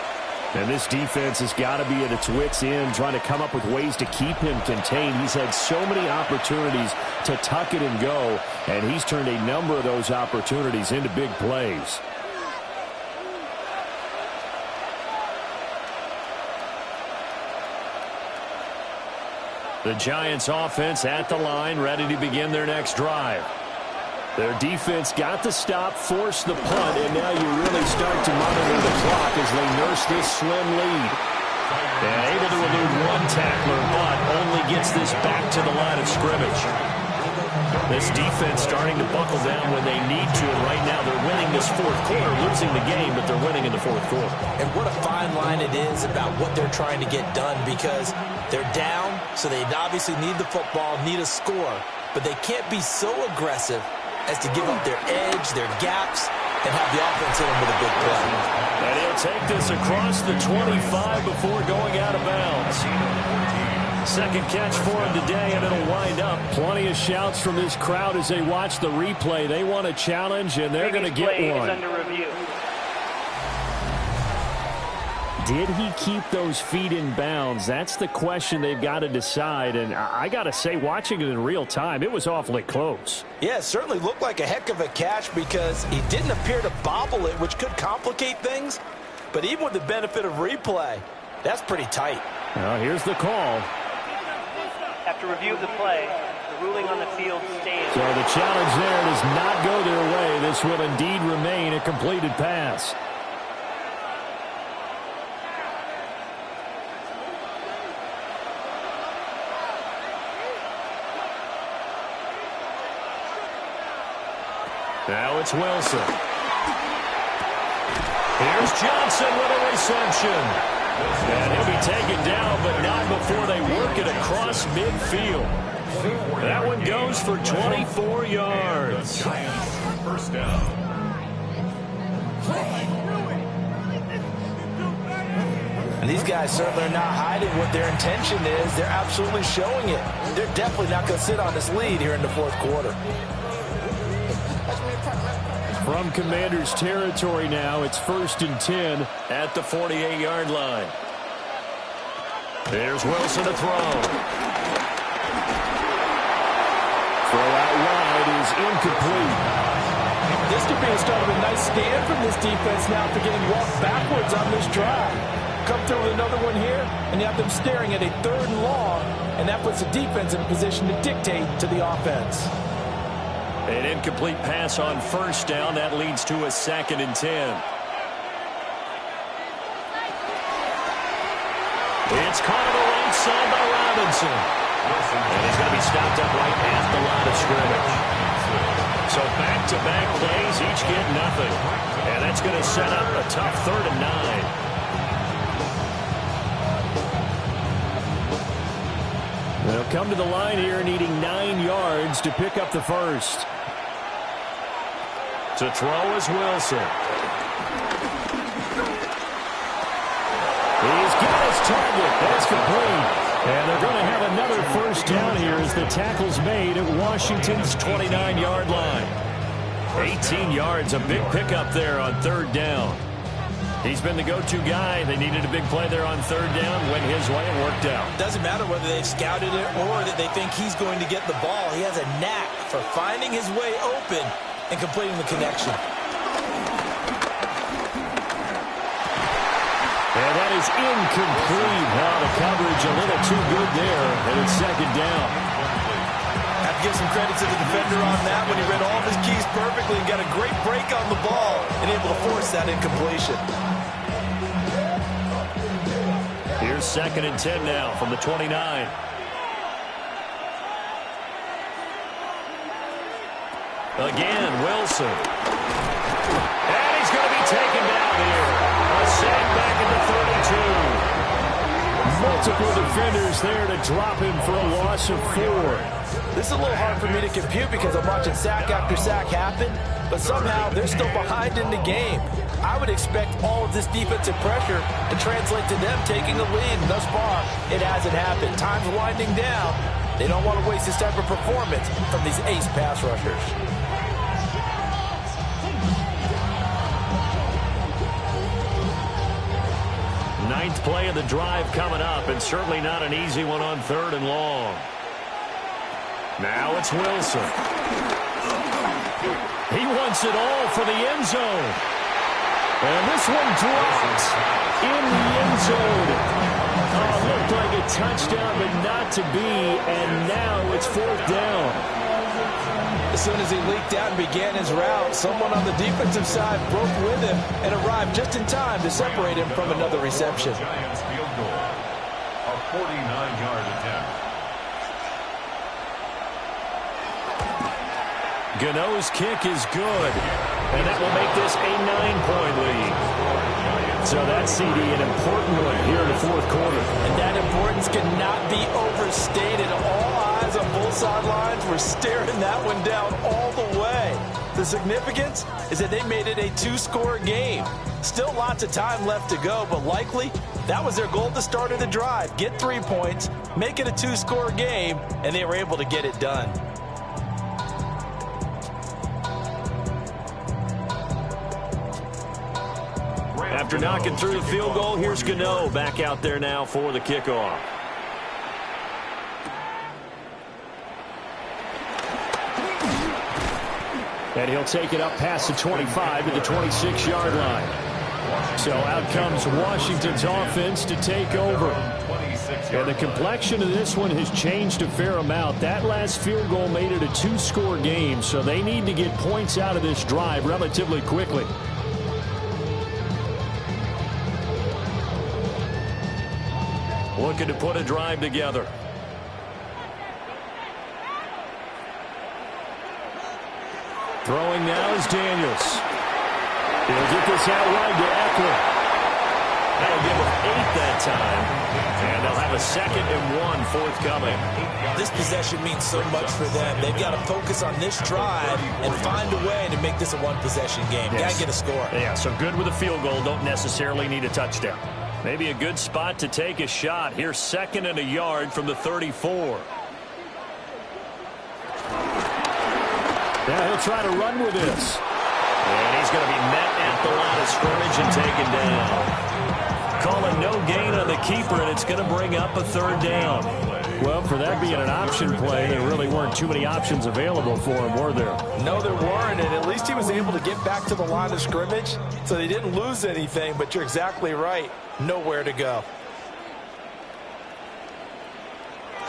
And this defense has got to be at its wits' end, trying to come up with ways to keep him contained. He's had so many opportunities to tuck it and go, and he's turned a number of those opportunities into big plays. The Giants offense at the line, ready to begin their next drive. Their defense got the stop, forced the punt, and now you really start to monitor the clock as they nurse this slim lead. And able to elude one tackler, but only gets this back to the line of scrimmage. This defense starting to buckle down when they need to, and right now they're winning this fourth quarter, losing the game, but they're winning in the fourth quarter. And what a fine line it is about what they're trying to get done, because they're down, so they obviously need the football, need a score, but they can't be so aggressive as to give up their edge, their gaps, and have the offense hit them with a big play. And he'll take this across the 25 before going out of bounds. Second catch for him today, and it'll wind up. Plenty of shouts from this crowd as they watch the replay. They want a challenge, and they're going to get one. Is under review. Did he keep those feet in bounds? That's the question they've got to decide. And I got to say, watching it in real time, it was awfully close. Yeah, it certainly looked like a heck of a catch because he didn't appear to bobble it, which could complicate things. But even with the benefit of replay, that's pretty tight. Well, here's the call. After review of the play, the ruling on the field stands. So the challenge there does not go their way. This will indeed remain a completed pass. Now it's Wilson. Here's Johnson with a reception. And he'll be taken down, but not before they work it across midfield. That one goes for 24 yards. First down. And these guys certainly are not hiding what their intention is. They're absolutely showing it. They're definitely not going to sit on this lead here in the fourth quarter. From Commanders territory now, it's 1st and 10 at the 48-yard line. There's Wilson to throw. Throw out wide is incomplete. This could be a start of a nice stand from this defense now after getting walked backwards on this drive. Come through with another one here, and you have them staring at a 3rd and long, and that puts the defense in a position to dictate to the offense. An incomplete pass on 1st down. That leads to a 2nd and 10. It's caught on the right side by Robinson. And he's going to be stopped up right at the line of scrimmage. So back-to-back plays, each get nothing. And that's going to set up a tough 3rd and 9. They'll come to the line here needing 9 yards to pick up the first. To throw is Wilson. He's got his target. That's complete. And they're going to have another first down here as the tackle's made at Washington's 29-yard line. 18 yards, a big pickup there on 3rd down. He's been the go-to guy. They needed a big play there on 3rd down. Went his way and worked out. Doesn't matter whether they've scouted it or that they think he's going to get the ball. He has a knack for finding his way open and completing the connection. And that is incomplete. Now the coverage a little too good there, and it's 2nd down. Have to give some credit to the defender on that when he read all of his keys perfectly and got a great break on the ball and able to force that incompletion. Here's 2nd and 10 now from the 29. Again, Wilson. And he's going to be taken down here. A sack back at the 32. Multiple defenders there to drop him for a loss of 4. This is a little hard for me to compute because I'm watching sack after sack happen, but somehow they're still behind in the game. I would expect all of this defensive pressure to translate to them taking the lead, and thus far, it hasn't happened. Time's winding down. They don't want to waste this type of performance from these ace pass rushers. Ninth play of the drive coming up, and certainly not an easy one on 3rd and long. Now it's Wilson. He wants it all for the end zone. And this one drops in the end zone. Oh, looked like a touchdown, but not to be, and now it's 4th down. As soon as he leaked out and began his route, someone on the defensive side broke with him and arrived just in time to separate him from another reception. Giants field goal. A 49-yard attempt. Gano's kick is good, and that will make this a 9-point lead. So that's, CD, an important one here in the 4th quarter. And that importance cannot be overstated. All eyes on both sidelines were staring that one down all the way. The significance is that they made it a 2-score game. Still lots of time left to go, but likely that was their goal at the start of the drive. Get 3 points, make it a 2-score game, and they were able to get it done. After knocking through the field goal, here's Gano back out there now for the kickoff. And he'll take it up past the 25 to the 26-yard line. So out comes Washington's offense to take over. And the complexion of this one has changed a fair amount. That last field goal made it a 2-score game, so they need to get points out of this drive relatively quickly. Looking to put a drive together. Throwing now is Daniels. He'll get this out wide to Eckler. That'll give him 8 that time. And they'll have a 2nd and 1 forthcoming. This possession means so much for them. They've got to focus on this drive and find a way to make this a one-possession game. Yes. Got to get a score. Yeah, so good with a field goal. Don't necessarily need a touchdown. Maybe a good spot to take a shot. Here's 2nd and a yard from the 34. Yeah, he'll try to run with this. And he's going to be met at the line of scrimmage and taken down. Calling no gain on the keeper, and it's going to bring up a 3rd down. Well, for that being an option play, there really weren't too many options available for him, were there? No, there weren't, and at least he was able to get back to the line of scrimmage, so they didn't lose anything, but you're exactly right. Nowhere to go.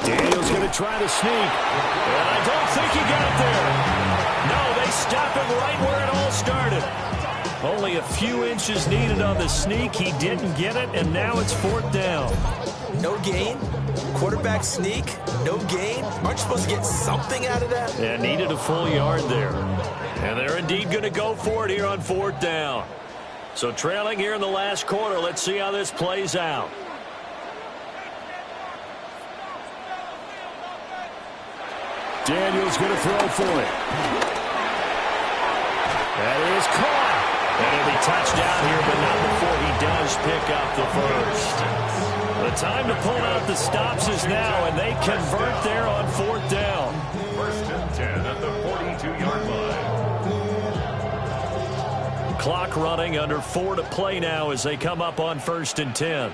Daniels going to try to sneak, and I don't think he got there. No, they stop him right where it all started. Only a few inches needed on the sneak. He didn't get it, and now it's 4th down. No gain? Quarterback sneak? No gain? Aren't you supposed to get something out of that? Yeah, needed a full yard there. And they're indeed going to go for it here on 4th down. So trailing here in the last quarter. Let's see how this plays out. Daniels going to throw for it. That is caught. And he'll be touched down here, but not before he does pick up the 1st. The time to pull out the stops is now, and they convert there on 4th down. 1st and 10 at the 42-yard line. Clock running, under 4 to play now as they come up on 1st and 10.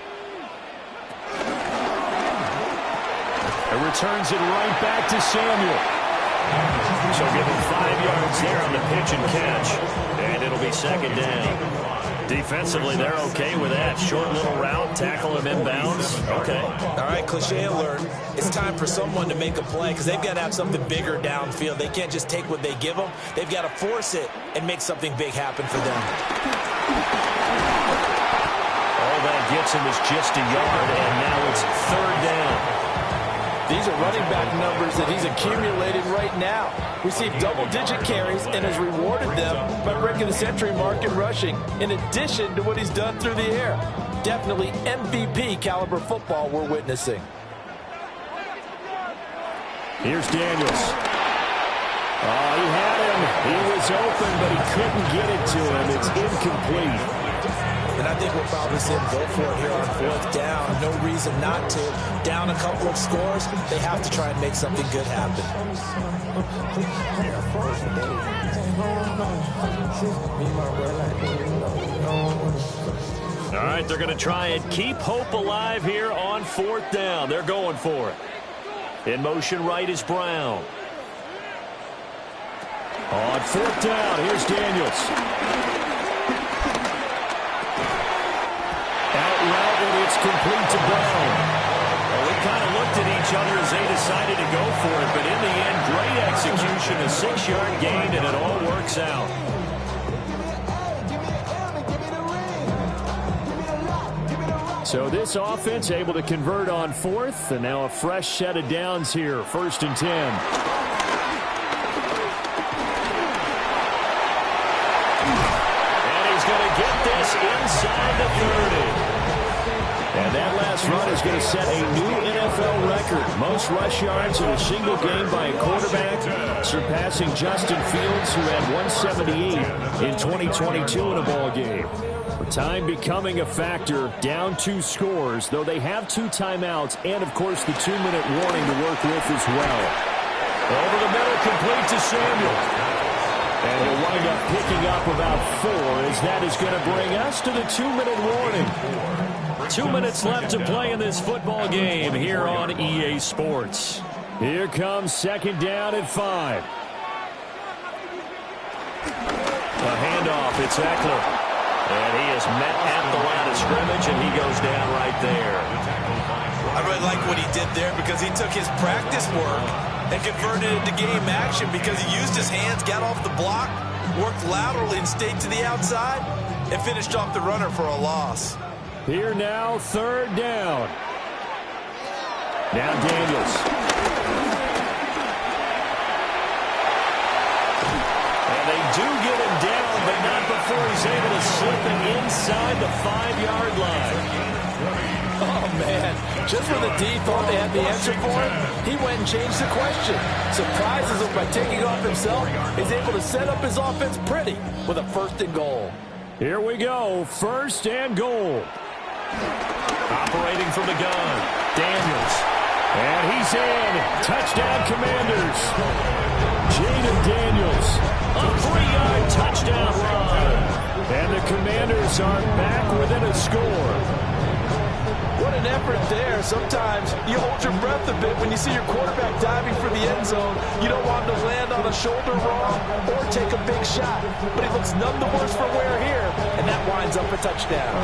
It returns it right back to Samuel. So give him 5 yards there on the pitch and catch. And it'll be 2nd down. Defensively, they're okay with that. Short little route, tackle him inbounds. Okay. All right, cliche alert. It's time for someone to make a play because they've got to have something bigger downfield. They can't just take what they give them. They've got to force it and make something big happen for them. All that gets him is just a yard, and now it's 3rd down. These are running back numbers that he's accumulated right now. Received double-digit carries and has rewarded them by breaking the century mark in rushing, in addition to what he's done through the air. Definitely MVP caliber football we're witnessing. Here's Daniels. Oh, he had him. He was open, but he couldn't get it to him. It's incomplete. And I think we'll probably see him go for it here on 4th down. No reason not to. Down a couple of scores, they have to try and make something good happen. All right, they're going to try and keep hope alive here on 4th down. They're going for it. In motion right is Brown. On 4th down, here's Daniels. Out route, and it's complete to Brown. Well, they kind of looked at each other as they decided to go for it, but in the end, great execution, a 6-yard gain, and it all works out. So this offense able to convert on 4th, and now a fresh set of downs here, 1st and 10. And he's going to get this inside the 30. And that last run is going to set a new NFL record. Most rush yards in a single game by a quarterback, surpassing Justin Fields, who had 178 in 2022 in a ball game. Time becoming a factor, down 2 scores, though they have 2 timeouts and, of course, the 2-minute warning to work with as well. Over the middle, complete to Samuel. And he'll wind up picking up about 4, as that is going to bring us to the 2-minute warning. 2 minutes left to play in this football game here on EA Sports. Here comes 2nd down and 5. A handoff, it's Eckler. And he is met at the line of scrimmage, and he goes down right there. I really like what he did there because he took his practice work and converted it to game action because he used his hands, got off the block, worked laterally and stayed to the outside, and finished off the runner for a loss. Here now, third down. Now Daniels. And they do get him down, but not before he's able to slip it inside the 5-yard line. Oh, man. Just when the D thought they had the answer for him, he went and changed the question. Surprises him by taking off himself. He's able to set up his offense pretty with a 1st and goal. Here we go. 1st and goal. Operating from the gun, Daniels. And he's in. Touchdown, Commanders. Jaden Daniels. A 3-yard touchdown run. And the Commanders are back within a score. What an effort there. Sometimes you hold your breath a bit when you see your quarterback diving for the end zone. You don't want him to land on a shoulder wrong or take a big shot. But he looks none the worse for wear here, and that winds up a touchdown.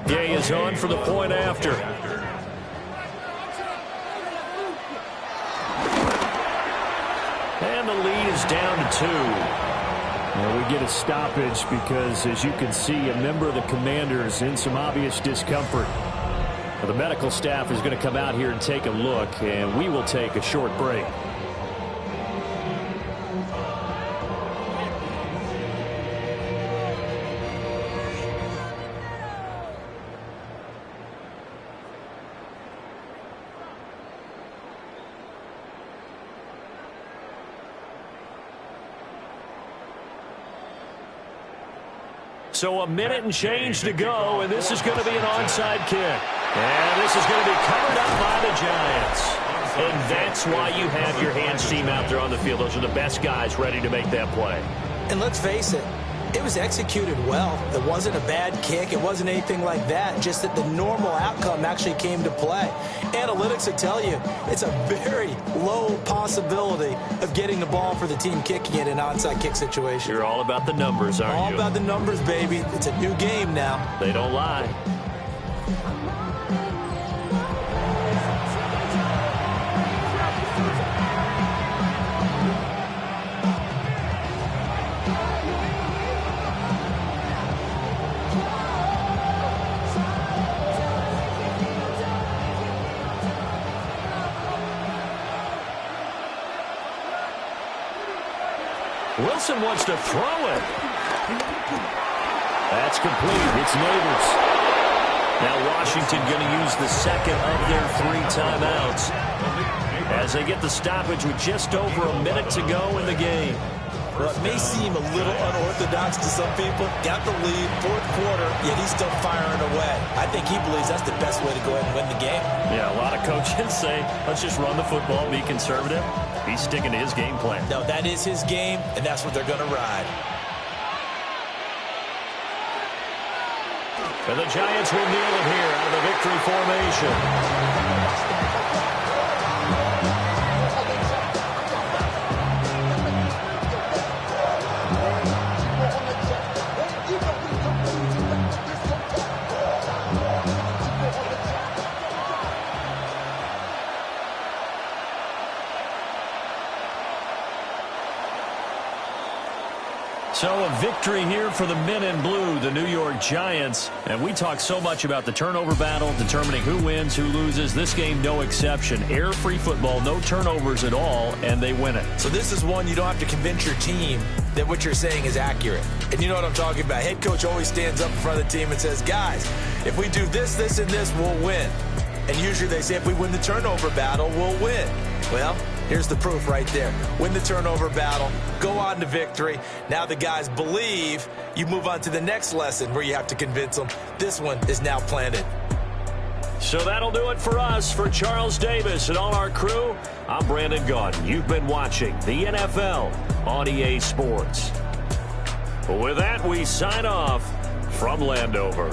Gay is on for the point after. And the lead is down to 2. Well, we get a stoppage because, as you can see, a member of the Commanders in some obvious discomfort. Well, the medical staff is going to come out here and take a look, and we will take a short break. So a minute and change to go, and this is going to be an onside kick. And this is going to be covered up by the Giants. And that's why you have your hands team out there on the field. Those are the best guys ready to make that play. And let's face it, it was executed well. It wasn't a bad kick. It wasn't anything like that. Just that the normal outcome actually came to play. Analytics will tell you it's a very low possibility of getting the ball for the team kicking it in an onside kick situation. You're all about the numbers, aren't you? All about the numbers, baby. It's a new game now. They don't lie. Wilson wants to throw it. That's complete. It's Neighbors. Now Washington going to use the second of their 3 timeouts as they get the stoppage with just over a minute to go in the game. Well, it may seem a little unorthodox to some people. Got the lead, 4th quarter, yet he's still firing away. I think he believes that's the best way to go ahead and win the game. Yeah, a lot of coaches say, let's just run the football, be conservative. He's sticking to his game plan. No, that is his game, and that's what they're going to ride. And the Giants will kneel it here out of the victory formation. So a victory here for the men in blue, the New York Giants. And we talk so much about the turnover battle, determining who wins, who loses. This game, no exception. Air-free football, no turnovers at all, and they win it. So this is one you don't have to convince your team that what you're saying is accurate. And you know what I'm talking about. Head coach always stands up in front of the team and says, guys, if we do this, this, and this, we'll win. And usually they say if we win the turnover battle, we'll win. Well, here's the proof right there. Win the turnover battle, go on to victory. Now the guys believe. You move on to the next lesson where you have to convince them. This one is now planted. So that'll do it for us. For Charles Davis and all our crew, I'm Brandon Gaudin. You've been watching the NFL on EA Sports. With that, we sign off from Landover.